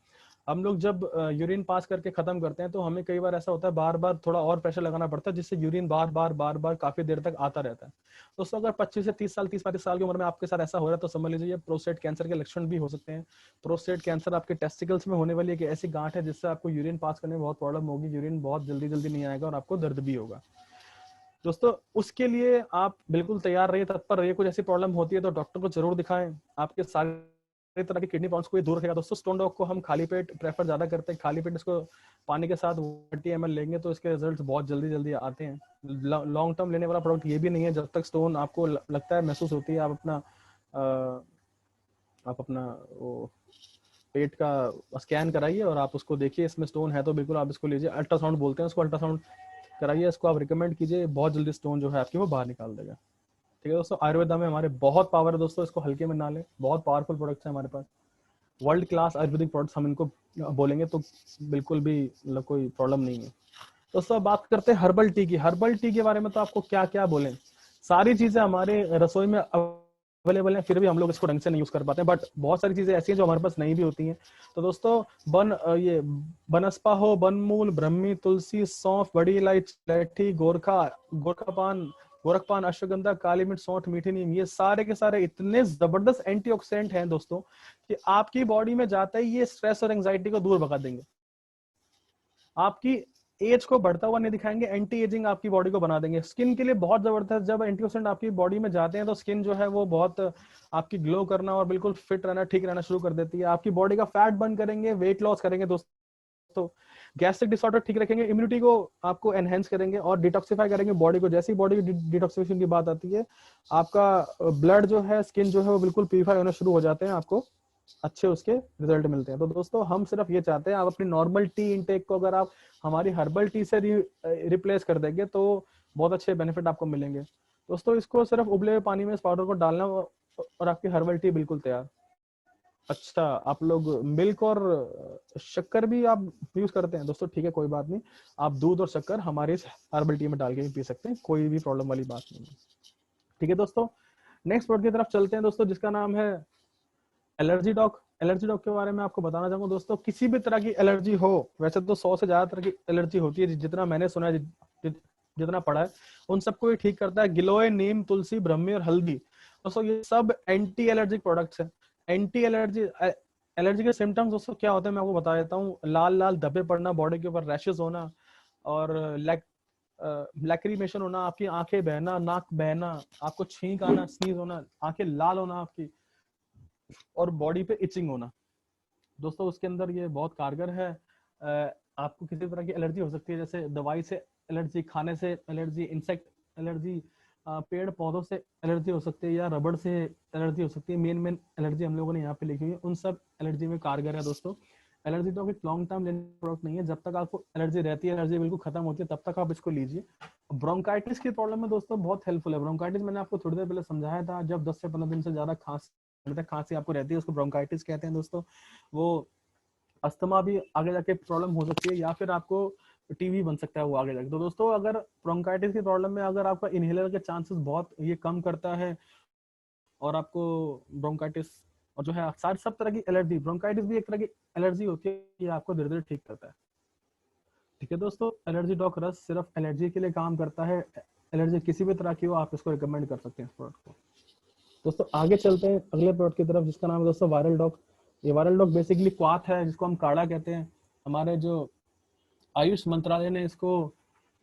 हम लोग जब यूरिन पास करके खत्म करते हैं तो हमें कई बार ऐसा होता है बार बार थोड़ा और प्रेशर लगाना पड़ता है, जिससे यूरिन बार बार काफी देर तक आता रहता है। दोस्तों अगर 25 से 30 साल 30-35 साल की उम्र में आपके साथ ऐसा हो रहा है तो समझ लीजिए प्रोस्टेट कैंसर के लक्षण भी हो सकते हैं। प्रोस्टेट कैंसर आपके टेस्टिकल्स में होने वाली एक ऐसी गांठ है जिससे आपको यूरिन पास करने में बहुत प्रॉब्लम होगी, यूरिन बहुत जल्दी जल्दी नहीं आएगा और आपको दर्द भी होगा। दोस्तों उसके लिए आप बिल्कुल तैयार रहिए, तत्पर रहिए। कुछ ऐसी प्रॉब्लम होती है तो डॉक्टर को जरूर दिखाएं। आपके सारे तरह की किडनी प्रॉब्लम्स को ये दूर रखेगा। दोस्तों स्टोन डॉग को हम खाली पेट प्रेफर ज्यादा करते हैं। खाली पेट इसको पानी के साथ 30 ml लेंगे तो इसके रिजल्ट बहुत जल्दी जल्दी आते हैं। लॉन्ग टर्म लेने वाला प्रोडक्ट ये भी नहीं है। जब तक स्टोन आपको लगता है, महसूस होती है, आप अपना वो पेट का स्कैन कराइए और आप उसको देखिए इसमें स्टोन है तो बिल्कुल आप इसको लीजिए। अल्ट्रासाउंड बोलते हैं उसको, अल्ट्रासाउंड कराइए, इसको आप रिकमेंड कीजिए, बहुत जल्दी स्टोन जो है आपकी वो बाहर निकाल देगा। ठीक है दोस्तों, आयुर्वेदा में हमारे बहुत पावर है दोस्तों, इसको हल्के में ना लें। बहुत पावरफुल प्रोडक्ट्स हैं हमारे पास, वर्ल्ड क्लास आयुर्वेदिक प्रोडक्ट्स हम इनको बोलेंगे तो बिल्कुल भी मतलब कोई प्रॉब्लम नहीं है। दोस्तों अब बात करते हैं हर्बल टी की। हर्बल टी के बारे में तो आपको क्या क्या बोलें, सारी चीजें हमारे रसोई में अवेलेबल है, फिर भी हम लोग इसको ढंग से नहीं यूज कर पाते हैं। बट बहुत सारी चीजें ऐसी हैं जो हमारे पास नहीं भी होती हैं। तो दोस्तों ये बनस्पा हो, बनमूल, ब्रह्मी, तुलसी, सौंफ, बड़ी इलायची, गोरखपान, अश्वगंधा, काली मिर्च, सौंठ, मीठी नीम, ये सारे के सारे इतने जबरदस्त एंटीऑक्सीडेंट हैं दोस्तों कि आपकी बॉडी में जाते ही ये स्ट्रेस और एंजाइटी को दूर भगा देंगे। आपकी एज को बढ़ता हुआ नहीं दिखाएंगे, एंटी एजिंग आपकी बॉडी को बना देंगे। स्किन के लिए बहुत जबरदस्त, जब एंटीऑक्सीडेंट आपकी बॉडी में जाते हैं तो स्किन जो है वो बहुत आपकी ग्लो करना और बिल्कुल फिट रहना, ठीक रहना शुरू कर देती है। आपकी बॉडी का फैट बर्न करेंगे, वेट लॉस करेंगे दोस्तों, गैस्ट्रिक डिसऑर्डर ठीक रखेंगे, इम्यूनिटी को आपको एनहेंस करेंगे और डिटॉक्सिफाई करेंगे बॉडी को। जैसी बॉडी की डिटॉक्सिफिकेशन की बात आती है, आपका ब्लड जो है, स्किन जो है वो बिल्कुल प्यूरिफाई होना शुरू हो जाते हैं, आपको अच्छे उसके रिजल्ट मिलते हैं। तो दोस्तों हम सिर्फ ये चाहते हैं, आप अपनी नॉर्मल टी इनटेक को अगर आप हमारी हर्बल टी से रिप्लेस कर देंगे तो बहुत अच्छे बेनिफिट आपको मिलेंगे। दोस्तों इसको सिर्फ उबले हुए पानी में इस पाउडर को डालना और आपकी हर्बल टी बिल्कुल तैयार। अच्छा, आप लोग मिल्क और शक्कर भी आप यूज करते हैं दोस्तों, ठीक है कोई बात नहीं, आप दूध और शक्कर हमारे हर्बल टी में डाल के भी पी सकते हैं, कोई भी प्रॉब्लम वाली बात नहीं है। ठीक है दोस्तों, नेक्स्ट प्रोडक्ट की तरफ चलते हैं दोस्तों, जिसका नाम है एलर्जी डॉग। एलर्जी डॉग के बारे में आपको बताना चाहूंगा दोस्तों, किसी भी तरह की एलर्जी हो, वैसे तो 100 से ज्यादा तरह की एलर्जी होती है, जितना मैंने सुना है, जितना पढ़ा है, उन सबको ये ठीक करता है। गिलोय, नीम, तुलसी, ब्रह्मी और हल्दी, दोस्तों ये सब एंटी एलर्जिक प्रोडक्ट्स हैं। एंटी एलर्जी के सिम्टम्स दोस्तों क्या होते हैं मैं आपको बता देता हूँ। लाल लाल धब्बे पड़ना, बॉडी के ऊपर रैशेस होना और लैक्रीमेशन होना, आपकी आंखें बहना, नाक बहना, आपको छींक आना, स्नीज होना, आंखें लाल होना आपकी, और बॉडी पे इचिंग होना। दोस्तों उसके अंदर ये बहुत कारगर है। आपको किसी तरह की एलर्जी हो सकती है, जैसे दवाई से एलर्जी, खाने से एलर्जी, इंसेक्ट एलर्जी, पेड़ पौधों से एलर्जी हो सकती है, या रबड़ से एलर्जी हो सकती है। मेन मेन एलर्जी हम लोगों ने यहाँ पे लिखी हुई है, उन सब एलर्जी में कारगर है दोस्तों। एलर्जी तो एक लॉन्ग टर्म प्रोडक्ट नहीं है, जब तक आपको एलर्जी रहती है, एलर्जी बिल्कुल खत्म होती है, तब तक आप इसको लीजिए। ब्रोंकाइटिस की प्रॉब्लम में दोस्तों बहुत हेल्पफुल है। ब्रोंकाइटिस मैंने आपको थोड़ी देर पहले समझाया था, जब 10 से 15 दिन से ज्यादा खांसी आपको रहती है, उसको ब्रोंकाइटिस कहते हैं दोस्तों। वो अस्थमा भी आगे जाके प्रॉब्लम हो सकती है, या फिर आपको टीबी बन सकता है वो आगे जाके। तो दोस्तों अगर ब्रोंकाइटिस की प्रॉब्लम में अगर आपका इनहेलर के चांसेस बहुत ये कम करता है, और आपको ब्रोंकाइटिस और जो है सारे सब तरह की एलर्जी, ब्रोंकाइटिस भी एक तरह की एलर्जी होती है, ये आपको धीरे धीरे ठीक करता है। ठीक है दोस्तों, एलर्जी डॉक रस सिर्फ एलर्जी के लिए काम करता है। एलर्जी किसी भी तरह की हो, आप इसको रिकमेंड कर सकते हैं इस प्रोडक्ट को। दोस्तों आगे चलते हैं अगले प्रोडक्ट की तरफ, जिसका नाम है दोस्तों वायरल डॉक। ये वायरल डॉक बेसिकली क्वाथ है, जिसको हम काढ़ा कहते हैं। हमारे जो आयुष मंत्रालय ने इसको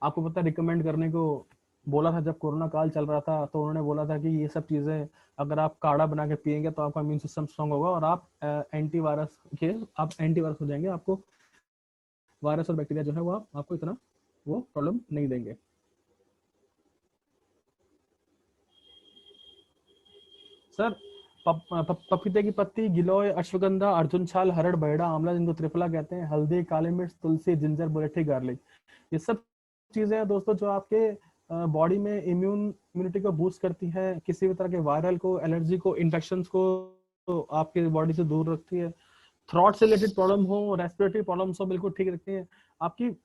आपको पता रिकमेंड करने को बोला था, जब कोरोना काल चल रहा था, तो उन्होंने बोला था कि ये सब चीजें अगर आप काढ़ा बना के पियेंगे तो आपका इम्यून सिस्टम स्ट्रांग होगा, और आप एंटीवायरस हो जाएंगे। आपको वायरस और बैक्टीरिया जो है वो आपको इतना वो प्रॉब्लम नहीं देंगे। सर पपीते की पत्ती, गिलोय, अश्वगंधा, अर्जुन छाल, हरड़, बैड़ा, आंवला जिनको त्रिफला कहते हैं, हल्दी, काली मिर्च, तुलसी, जिंजर, बुलेठी, गार्लिक, ये सब चीजें हैं दोस्तों जो आपके बॉडी में इम्यूनिटी को बूस्ट करती है, किसी भी तरह के वायरल को, एलर्जी को, इन्फेक्शन को तो आपके बॉडी से दूर रखती है। थ्रॉट से रिलेटेड प्रॉब्लम हो, रेस्पिरेटरी प्रॉब्लम्स हो, बिल्कुल ठीक रखती है। आपकी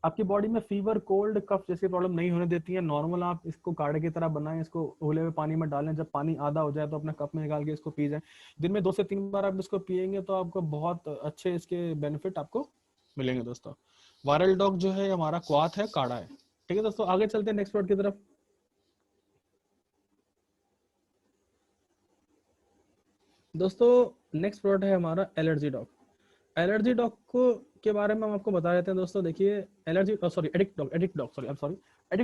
आपकी बॉडी में फीवर, कोल्ड, कफ जैसी प्रॉब्लम नहीं होने देती है। नॉर्मल आप इसको काढ़े की तरह बनाएं, इसको उबले हुए पानी में डालें, जब पानी आधा हो जाए तो अपने कप में निकाल के इसको पी जाएं। दिन में 2 से 3 बार आप इसको पियेंगे तो आपको बहुत अच्छे इसके बेनिफिट आपको मिलेंगे दोस्तों। वायरल डॉग जो है हमारा क्वाथ है, काढ़ा है। ठीक है दोस्तों, आगे चलते हैं नेक्स्ट प्रोडक्ट की तरफ। दोस्तों नेक्स्ट प्रोडक्ट है हमारा एलर्जी डॉग। एलर्जी डॉग को के बारे में हम आपको बता देते हैं दोस्तों। देखिए एलर्जी सॉरी एडिक्ट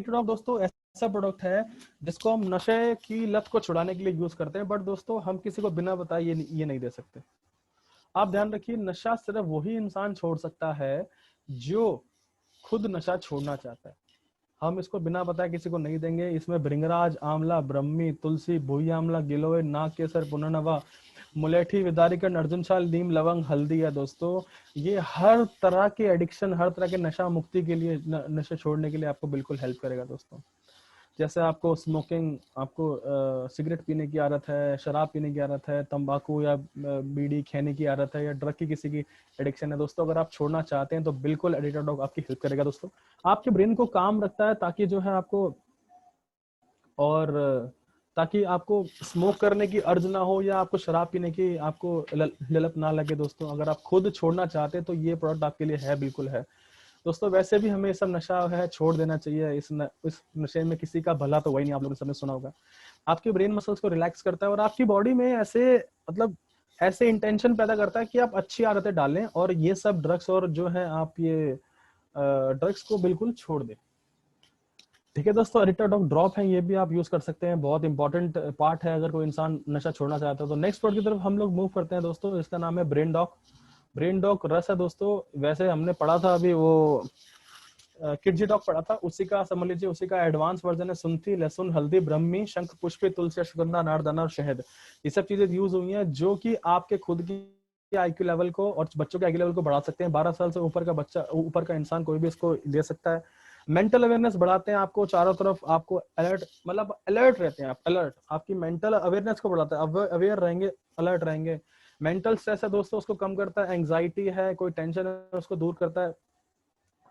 डॉग दोस्तों ऐसा प्रोडक्ट है जिसको हम नशे की लत को छुड़ाने के लिए यूज करते हैं, बट दोस्तों हम किसी को बिना बताए ये नहीं दे सकते। आप ध्यान रखिए, नशा सिर्फ वही इंसान छोड़ सकता है जो खुद नशा छोड़ना चाहता है। हम इसको बिना बताए किसी को नहीं देंगे। इसमें भृंगराज, आंवला, ब्रह्मी, तुलसी, भूई आंवला, गिलोय, नाग केसर, पुनर्नवा, मुलेठी, विदारिकन, अर्जुन छाल, नीम, लवंग, हल्दी है दोस्तों। ये हर तरह के एडिक्शन, हर तरह के नशा मुक्ति के लिए, नशे छोड़ने के लिए आपको बिल्कुल हेल्प करेगा दोस्तों। जैसे आपको स्मोकिंग, आपको सिगरेट पीने की आदत है, शराब पीने की आदत है, तंबाकू या बीड़ी खाने की आदत है, या ड्रग की किसी की एडिक्शन है दोस्तों, अगर आप छोड़ना चाहते हैं तो बिल्कुल एडिक्टेड डॉग आपकी हेल्प करेगा दोस्तों। आपके ब्रेन को काम रखता है ताकि जो है आपको और ताकि आपको स्मोक करने की अर्ज ना हो, या आपको शराब पीने की आपको ललक ना लगे दोस्तों। अगर आप खुद छोड़ना चाहते हैं तो ये प्रोडक्ट आपके लिए है, बिल्कुल है दोस्तों। वैसे भी हमें सब नशा है छोड़ देना चाहिए। इस नशे में किसी का भला तो वही नहीं, आप लोगों ने सबने सुना होगा। आपके ब्रेन मसल्स को रिलैक्स करता है, और आपकी बॉडी में ऐसे मतलब ऐसे इंटेंशन पैदा करता है कि आप अच्छी आदतें डालें, और ये सब ड्रग्स और जो है आप ये ड्रग्स को बिल्कुल छोड़ दें। ठीक है दोस्तों, एडिक्टर डॉग ड्रॉप है, ये भी आप यूज कर सकते हैं, बहुत इंपॉर्टेंट पार्ट है अगर कोई इंसान नशा छोड़ना चाहता है तो। नेक्स्ट प्रोडक्ट की तरफ हम लोग मूव करते हैं दोस्तों, इसका नाम है ब्रेन डॉग। ब्रेन डॉग रस है दोस्तों। वैसे हमने पढ़ा था अभी वो किडजी डॉग पढ़ा था, उसी का समझ लीजिए, उसी का एडवांस वर्जन है। सुंठी, लहसुन, हल्दी, ब्रह्मी, शंख पुष्पी, तुलसी, अश्वगंधा, अनारदाना और शहद, ये सब चीजें यूज हुई हैं जो कि आपके खुद की आईक्यू लेवल को और बच्चों के आईक्यू लेवल को बढ़ा सकते हैं। 12 साल से ऊपर का बच्चा, ऊपर का इंसान कोई भी इसको ले सकता है। मेंटल अवेयरनेस बढ़ाते हैं, आपको चारों तरफ आपको अलर्ट, मतलब अलर्ट रहते हैं आप, अलर्ट आपकी मेंटल अवेयरनेस को बढ़ाता है, अवेयर रहेंगे, अलर्ट रहेंगे। मेंटल स्ट्रेस है दोस्तों, उसको कम करता है। एंग्जाइटी है, कोई टेंशन है, उसको दूर करता है।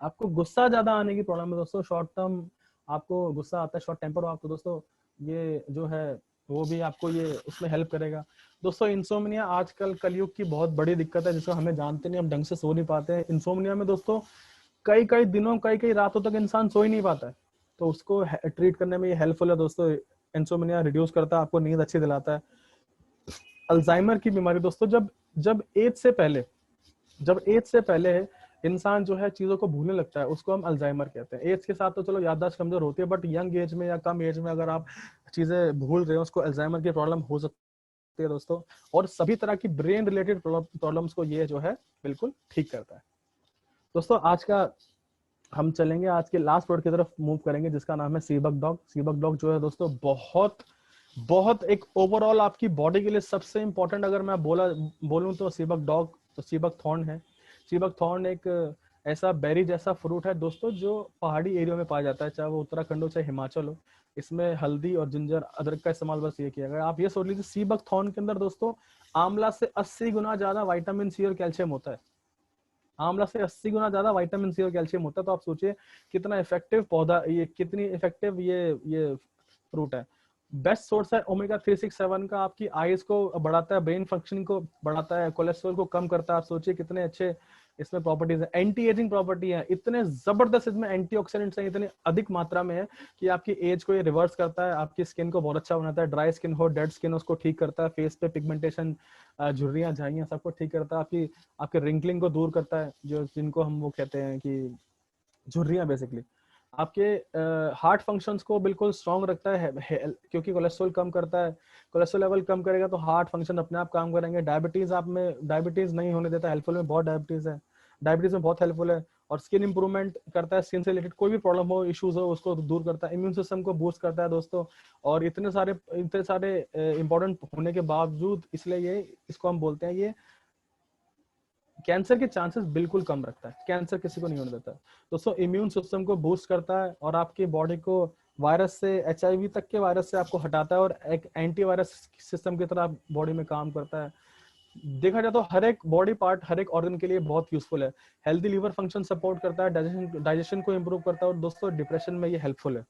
आपको गुस्सा ज्यादा आने की प्रॉब्लम है दोस्तों, शॉर्ट टर्म आपको गुस्सा आता है, शॉर्ट टेम्पर हो आप, तो दोस्तों ये जो है वो भी आपको ये उसमें हेल्प करेगा दोस्तों। इंसोम्निया आजकल कलयुग की बहुत बड़ी दिक्कत है, जिसको हमें जानते नहीं, हम ढंग से सो नहीं पाते हैं। इंसोम्निया में दोस्तों कई कई दिनों, कई कई रातों तक इंसान सो ही नहीं पाता है, तो उसको ट्रीट करने में ये हेल्पफुल है दोस्तों। इंसोम्निया रिड्यूस करता है, आपको नींद अच्छी दिलाता है। अल्जाइमर की बीमारी दोस्तों, जब जब एज से पहले जब एज से पहले इंसान जो है चीजों को भूलने लगता है, उसको हम अल्जाइमर कहते हैं। एज के साथ तो चलो याददाश्त कमजोर होती है, बट यंग एज में या कम एज में अगर आप चीजें भूल रहे हो, उसको अल्जाइमर की प्रॉब्लम हो सकती है दोस्तों। और सभी तरह की ब्रेन रिलेटेड प्रॉब्लम्स को ये जो है बिल्कुल ठीक करता है दोस्तों आज का हम चलेंगे, आज के लास्ट प्रोडक्ट की तरफ मूव करेंगे, जिसका नाम है सीबक डॉग। सीबक डॉग जो है दोस्तों बहुत बहुत एक ओवरऑल आपकी बॉडी के लिए सबसे इंपॉर्टेंट, अगर मैं बोलूं तो सीबक डॉग, तो सीबक थॉर्न है। सीबक थॉर्न एक ऐसा बेरी जैसा फ्रूट है दोस्तों, जो पहाड़ी एरिया में पाया जाता है, चाहे वो उत्तराखंड हो चाहे हिमाचल हो। इसमें हल्दी और जिंजर अदरक का इस्तेमाल बस ये किया गया। आप ये सोच लीजिए सीबक थॉर्न के अंदर दोस्तों आंवला से 80 गुना ज्यादा विटामिन सी और कैल्शियम होता है। आंवला से 80 गुना ज्यादा विटामिन सी और कैल्शियम होता है। तो आप सोचिए कितना इफेक्टिव पौधा, ये कितनी इफेक्टिव ये फ्रूट है। बेस्ट सोर्स है ओमेगा 367 का, आपकी आईज को बढ़ाता है, ब्रेन फंक्शनिंग को बढ़ाता है, कोलेस्ट्रॉल को कम करता है। आप सोचिए कितने अच्छे इसमें प्रॉपर्टीज है, एंटी एजिंग प्रॉपर्टी है, इतने जबरदस्त इसमें एंटीऑक्सीडेंट्स हैं, इतने अधिक मात्रा में है कि आपकी एज को ये रिवर्स करता है, आपकी स्किन को बहुत अच्छा बनाता है, ड्राई स्किन हो, डेड स्किन उसको ठीक करता है, फेस पे पिगमेंटेशन, झुर्रियां झाइयां सबको ठीक करता है, आपकी आपके रिंकलिंग को दूर करता है, जो जिनको हम वो कहते हैं कि झुर्रियां बेसिकली। आपके हार्ट फंक्शंस को बिल्कुल स्ट्रांग रखता है, क्योंकि कोलेस्ट्रॉल कम करता है। कोलेस्ट्रॉल लेवल कम करेगा तो हार्ट फंक्शन अपने आप काम करेंगे। डायबिटीज आप में डायबिटीज नहीं होने देता, हेल्पफुल में बहुत डायबिटीज है, डायबिटीज में बहुत हेल्पफुल है। और स्किन इंप्रूवमेंट करता है, स्किन से रिलेटेड कोई भी प्रॉब्लम हो, इश्यूज हो, उसको दूर करता है। इम्यून सिस्टम को बूस्ट करता है दोस्तों। और इतने सारे इंपॉर्टेंट होने के बावजूद, इसलिए ये इसको हम बोलते हैं, ये कैंसर के चांसेस बिल्कुल कम रखता है, कैंसर किसी को नहीं होने देता दोस्तों। इम्यून सिस्टम को बूस्ट करता है और आपकी बॉडी को वायरस से, HIV तक के वायरस से आपको हटाता है, और एक एंटीवायरस सिस्टम की तरह बॉडी में काम करता है। देखा जाए तो हर एक बॉडी पार्ट, हर एक ऑर्गन के लिए बहुत यूजफुल है। हेल्दी लीवर फंक्शन सपोर्ट करता है, डाइजेशन को इंप्रूव करता है, और दोस्तों डिप्रेशन में ये हेल्पफुल है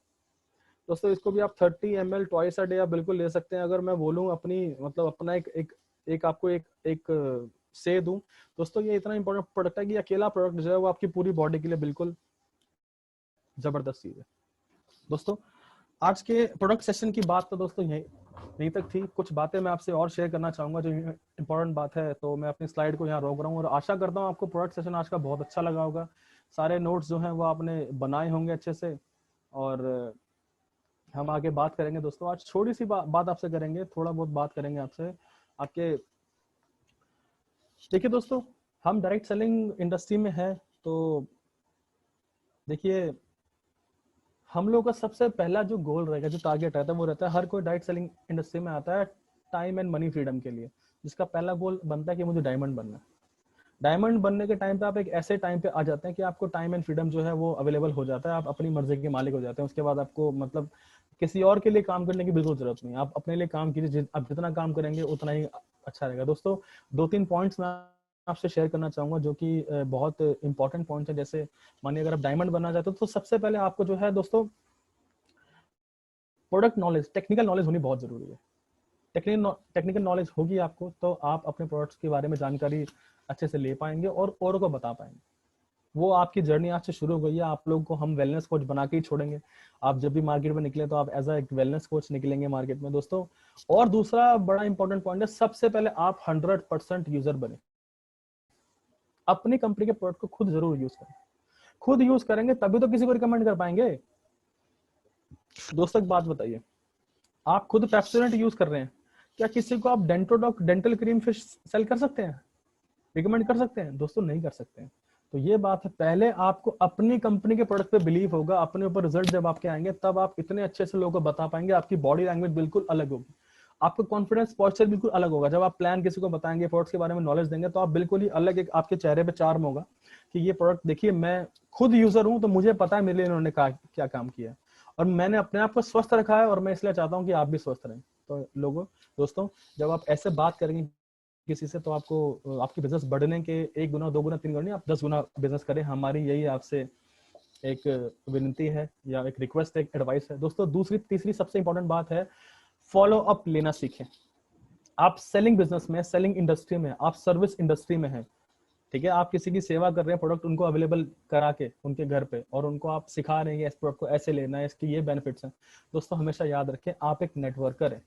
दोस्तों। इसको भी आप 30 ml ट्वाइस अ डे आप बिल्कुल ले सकते हैं। अगर मैं बोलूं अपनी, मतलब अपना एक आपको एक से दूं दोस्तों, ये इतना इंपॉर्टेंट प्रोडक्ट है कि अकेला प्रोडक्ट जो है वो आपकी पूरी बॉडी के लिए बिल्कुल जबरदस्त चीज है दोस्तों। आज के प्रोडक्ट सेशन की बात तो दोस्तों यहीं तक थी। कुछ बातें मैं आपसे और शेयर करना चाहूंगा जो इंपॉर्टेंट बात है, तो मैं अपनी स्लाइड को यहाँ रोक रहा हूँ, और आशा करता हूँ आपको प्रोडक्ट सेशन आज का बहुत अच्छा लगा होगा। सारे नोट्स जो हैं वो आपने बनाए होंगे अच्छे से, और हम आगे बात करेंगे दोस्तों। आज छोटी सी बात आपसे करेंगे, थोड़ा बहुत बात करेंगे आपसे आपके। देखिए दोस्तों, हम डायरेक्ट सेलिंग इंडस्ट्री में है, तो देखिए हम लोग का सबसे पहला जो गोल रहेगा, जो टारगेट रहता है, वो रहता है, हर कोई डायरेक्ट सेलिंग इंडस्ट्री में आता है टाइम एंड मनी फ्रीडम के लिए, जिसका पहला गोल बनता है कि मुझे डायमंड बनना है। डायमंड बनने के टाइम पे आप एक ऐसे टाइम पे आ जाते हैं कि आपको टाइम एंड फ्रीडम जो है वो अवेलेबल हो जाता है, आप अपनी मर्जी के मालिक हो जाते हैं। उसके बाद आपको मतलब किसी और के लिए काम करने की बिल्कुल जरूरत नहीं, आप अपने लिए काम कीजिए, आप जितना काम करेंगे उतना ही अच्छा रहेगा दोस्तों। 2-3 पॉइंट्स मैं आपसे शेयर करना चाहूंगा जो कि बहुत इंपॉर्टेंट पॉइंट है। जैसे मानिए अगर आप डायमंड बनना चाहते हो तो सबसे पहले आपको जो है दोस्तों प्रोडक्ट नॉलेज, टेक्निकल नॉलेज होनी बहुत जरूरी है। टेक्निकल नॉलेज होगी आपको तो आप अपने प्रोडक्ट्स के बारे में जानकारी अच्छे से ले पाएंगे और औरों को बता पाएंगे। वो आपकी जर्नी आज से शुरू हो गई है। आप लोग को हम वेलनेस कोच बना के ही छोड़ेंगे। आप जब भी मार्केट में निकले तो आप एज एक वेलनेस कोच निकलेंगे मार्केट में दोस्तों। और दूसरा बड़ा इंपॉर्टेंट पॉइंट है, सबसे पहले आप 100% यूजर बने। अपनी कंपनी के प्रोडक्ट को खुद जरूर यूज करें। खुद यूज करेंगे तभी तो किसी को रिकमेंड कर पाएंगे दोस्तों। एक बात बताइए, आप खुद पेप्सोडेंट यूज कर रहे हैं, क्या किसी को आप डेंटोडॉक डेंटल क्रीम फिश सेल कर सकते हैं, रिकमेंड कर सकते हैं? दोस्तों नहीं कर सकते हैं। तो ये बात है, पहले आपको अपनी कंपनी के प्रोडक्ट पे बिलीव होगा, अपने ऊपर रिजल्ट जब आपके आएंगे तब आप इतने अच्छे से लोगों को बता पाएंगे। आपकी बॉडी लैंग्वेज बिल्कुल अलग होगी, आपका कॉन्फिडेंस पोस्चर बिल्कुल अलग होगा। जब आप प्लान किसी को बताएंगे, प्रोडक्ट्स के बारे में नॉलेज देंगे, तो आप बिल्कुल ही अलग, एक आपके चेहरे पे चार्म होगा कि ये प्रोडक्ट देखिए, मैं खुद यूजर हूं तो मुझे पता है मेरे लिए इन्होंने क्या काम किया, और मैंने अपने आप को स्वस्थ रखा है, और मैं इसलिए चाहता हूँ कि आप भी स्वस्थ रहें। तो लोगों दोस्तों, जब आप ऐसे बात करेंगे किसी से तो आपको आपकी बिजनेस बढ़ने के 1 गुना 2 गुना 3 गुना नहीं, आप 10 गुना बिजनेस करें। हमारी यही आपसे एक विनती है या एक रिक्वेस्ट है, एक एडवाइस है दोस्तों। दूसरी तीसरी सबसे इंपॉर्टेंट बात है, फॉलो अप लेना सीखें। आप सेलिंग बिजनेस में, सेलिंग इंडस्ट्री में, आप सर्विस इंडस्ट्री में हैं, ठीक है, आप किसी की सेवा कर रहे हैं, प्रोडक्ट उनको अवेलेबल करा के उनके घर पे, और उनको आप सिखा रहे हैं इस प्रोडक्ट को ऐसे लेना है, इसके ये बेनिफिट्स हैं। दोस्तों हमेशा याद रखें, आप एक नेटवर्कर है।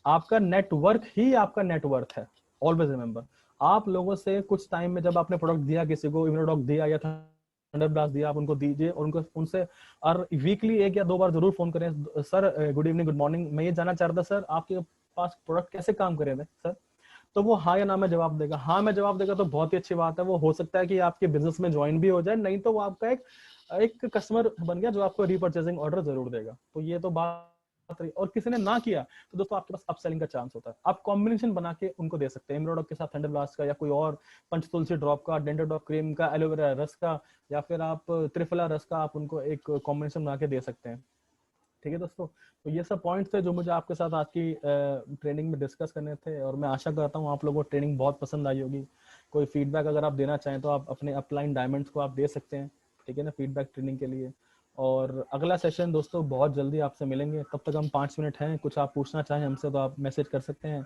आपका नेटवर्क ही आपका नेटवर्थ है। ऑलवेज रिमेंबर, आप लोगों से कुछ टाइम में जब आपने प्रोडक्ट दिया, किसी को इम्यूनोडॉक दिया या थंडर ब्लास्ट दिया, आप उनको दीजिए, और उनको उनसे और वीकली 1 या 2 बार जरूर फोन करें, sir good evening, good morning, मैं ये जानना चाह रहा था सर आपके पास प्रोडक्ट कैसे काम कर रहे थे सर। तो वो हाँ या ना में जवाब देगा। हाँ में जवाब देगा तो बहुत ही अच्छी बात है, वो हो सकता है कि आपके बिजनेस में ज्वाइन भी हो जाए, नहीं तो वो आपका एक कस्टमर बन गया जो आपको रीपरचेजिंग ऑर्डर जरूर देगा। तो ये तो बात रही। और किसी ने ना किया तो दोस्तों आपके पास अपसेलिंग का चांस होता है, आप कॉम्बिनेशन बना के उनको दे सकते हैं, इमरोडॉक के साथ थंडर ब्लास्ट का, या कोई और पंचतुलसी ड्रॉप का, डेंडर ड्रॉप क्रीम का, एलोवेरा रस का, या फिर आप त्रिफला रस का, आप उनको एक कॉम्बिनेशन बना के दे सकते हैं। ठीक है दोस्तों, तो ये सब पॉइंट्स थे जो मुझे आपके साथ आज की ट्रेनिंग में डिस्कस करने थे, और मैं आशा करता हूँ आप लोगों को ट्रेनिंग बहुत पसंद आई होगी। कोई फीडबैक अगर आप देना चाहें तो आप अपने अपलाइन डायमंड्स को आप दे सकते हैं, ठीक है ना, फीडबैक ट्रेनिंग के लिए। और अगला सेशन दोस्तों बहुत जल्दी आपसे मिलेंगे, तब तक हम 5 मिनट हैं, कुछ आप पूछना चाहें हमसे तो आप मैसेज कर सकते हैं।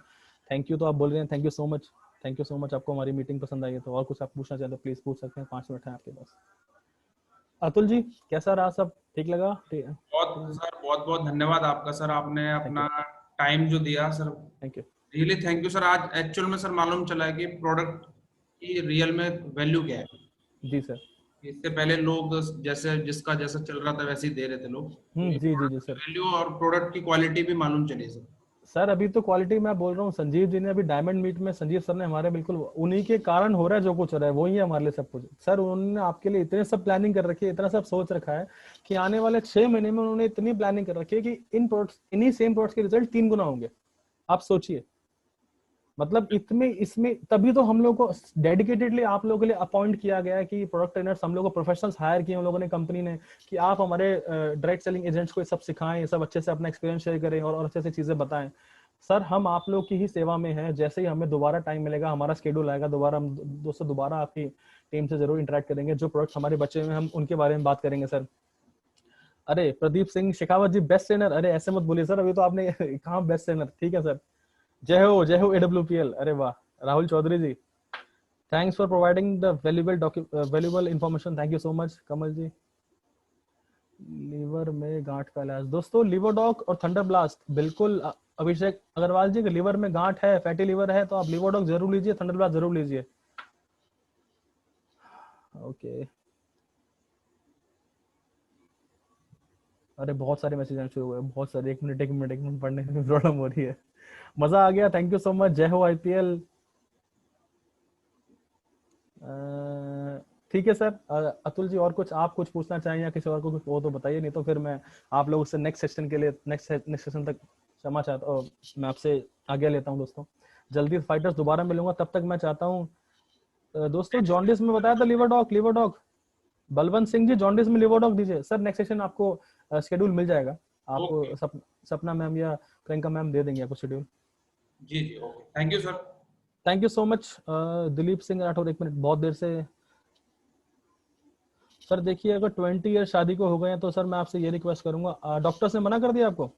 थैंक यू तो आप बोल रहे हैं, thank you so much, thank you so much. आपको हमारी मीटिंग पसंद आई है तो और कुछ आप पूछना चाहें तो प्लीज पूछ सकते हैं, 5 मिनट है आपके पास। अतुल जी कैसा रहा, सब ठीक लगा? बहुत सर, बहुत बहुत धन्यवाद आपका सर, आपने थैंक यू, अपना टाइम जो दिया sir, thank you. Really thank you sir. आज एक्चुअल में सर मालूम चला है कि प्रोडक्ट की रियल में वैल्यू क्या है। जी सर। इससे पहले लोग जैसे जिसका जैसा चल रहा था वैसे ही दे रहे थे लोग, तो ये जी जी जी प्रोडक्ट सर। की वैल्यू और प्रोडक्ट की क्वालिटी भी मालूम चली सर। सर अभी तो क्वालिटी मैं बोल रहा हूँ, संजीव जी ने अभी डायमंड मीट में, संजीव सर ने हमारे, बिल्कुल उन्हीं के कारण हो रहा है जो कुछ हो रहा है, वही है हमारे लिए सब कुछ। सर उन्होंने आपके लिए इतने सब प्लानिंग कर रखी है, इतना सब सोच रखा है कि आने वाले 6 महीने में उन्होंने इतनी प्लानिंग कर रखी है कि इन प्रोडक्ट्स, इन्हीं सेम प्रोडक्ट्स के रिजल्ट 3 गुना होंगे। आप सोचिए, मतलब इतने इसमें, तभी तो हम लोग को डेडिकेटेडली आप लोगों के लिए अपॉइंट किया गया है कि प्रोडक्ट ट्रेनर्स, हम लोग को प्रोफेशनल्स हायर किए हम लोगों ने कंपनी ने, कि आप हमारे डायरेक्ट सेलिंग एजेंट्स को ये सब सिखाएं, ये सब अच्छे से अपना एक्सपीरियंस शेयर करें और अच्छे से चीजें बताएं। सर हम आप लोग की ही सेवा में हैं, जैसे ही हमें दोबारा टाइम मिलेगा, हमारा शेड्यूल आएगा, दोबारा हम दोस्तों दोबारा आपकी टीम से जरूर इंटरेक्ट करेंगे। जो प्रोडक्ट्स हमारे बचे हुए हैं हम उनके बारे में बात करेंगे सर। अरे प्रदीप सिंह शेखावत जी बेस्ट ट्रेनर, अरे ऐसे मत बोलिए सर, अभी तो आपने कहा बेस्ट ट्रेनर, ठीक है सर। जय हो AWPL, अरे वाह। Rahul Chaudhary ji, thanks for providing the valuable information, thank you so much. Kamal ji, liver में गांठ का इलाज दोस्तों, लिवरडॉक और थंडर ब्लास्ट, बिल्कुल। अभिषेक अग्रवाल जी, लीवर में गांठ है, फैटी लीवर है, तो आप लिवरडॉक जरूर लीजिए, थंडर ब्लास्ट जरूर लीजिए। ओके, अरे बहुत सारे मैसेज आने शुरू हुए, बहुत सारे, एक मिनट पढ़ने में प्रॉब्लम हो रही है। मजा आ गया, थैंक यू सो मच। जय हो IPL। ठीक है सर। अतुल जी और कुछ आप कुछ पूछना चाहें या किसी और को कुछ हो तो बताइए, नहीं तो फिर मैं आप लोग से नेक्स्ट सेशन के लिए, नेक्स्ट सेशन तक क्षमा चाहता हूँ, मैं आपसे आगे लेता हूँ दोस्तों। जल्दी फाइटर्स दोबारा मिलूंगा, तब तक मैं चाहता हूँ दोस्तों, जॉन्डिस में बताया था लिवरडॉक, बलवंत सिंह जी जॉन्डिस में लिवरडॉक दीजिए सर। नेक्स्ट सेशन आपको शेड्यूल मिल जाएगा, आपको ओके, सपना मैम या प्रियंका मैम दे देंगे आपको शेड्यूल। जी जी, okay, thank you sir. Thank you so much. Dilip Singh Rathore, एक मिनट, बहुत देर से। सर देखिए अगर 20 ईयर शादी को हो गए हैं तो सर मैं आपसे ये रिक्वेस्ट करूंगा, डॉक्टर्स ने मना कर दिया आपको?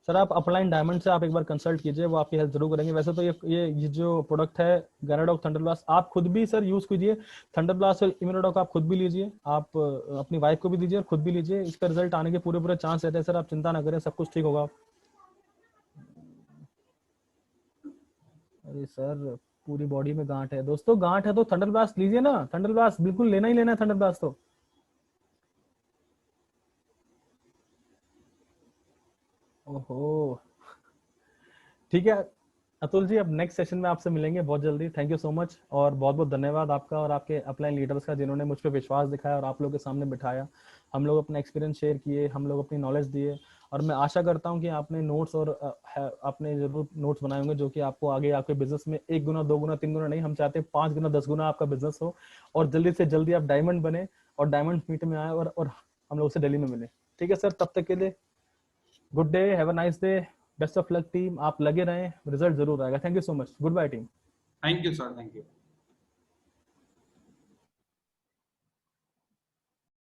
सर आप अपलाइन डायमंड से आप एक बार कंसल्ट कीजिए, वो आपकी हेल्प जरूर करेंगे। वैसे तो ये जो प्रोडक्ट है गैनाडॉक थंडर ब्लास्ट, आप खुद भी सर यूज कीजिए। थंडर ब्लास्ट और इम्यूनोडॉक आप खुद भी लीजिए, आप अपनी वाइफ को भी दीजिए और खुद भी लीजिए, इसका रिजल्ट आने के पूरे पूरे चांस रहते हैं सर, आप चिंता ना करें, सब कुछ ठीक होगा। अरे सर पूरी बॉडी में गांठ है दोस्तों, गांठ है तो थंडर ब्लास्ट लीजिए ना, थंडर ब्लास्ट बिल्कुल लेना ही लेना है, थंडर ब्लास्ट तो। ओहो, ठीक है अतुल जी, अब नेक्स्ट सेशन में आपसे मिलेंगे बहुत जल्दी। थैंक यू सो मच, और बहुत बहुत धन्यवाद आपका और आपके अपलाइन लीडर्स का, जिन्होंने मुझ पर विश्वास दिखाया और आप लोगों के सामने बिठाया। हम लोग अपना एक्सपीरियंस शेयर किए, हम लोग अपनी नॉलेज दिए, और मैं आशा करता हूँ कि आपने नोट्स और आपने जरूर नोट्स बनाए होंगे जो कि आपको आगे आपके बिजनेस में 1 गुना 2 गुना 3 गुना नहीं, हम चाहते हैं 5 गुना 10 गुना आपका बिजनेस हो, और जल्दी से जल्दी आप डायमंड बने और डायमंड मीट में आए और हम लोग से दिल्ली में मिले। ठीक है सर, तब तक के लिए good day, have a nice day, best of luck team, आप लगे रहें, रिजल्ट जरूर आएगा। Thank you so much, good bye team. Thank you sir, thank you.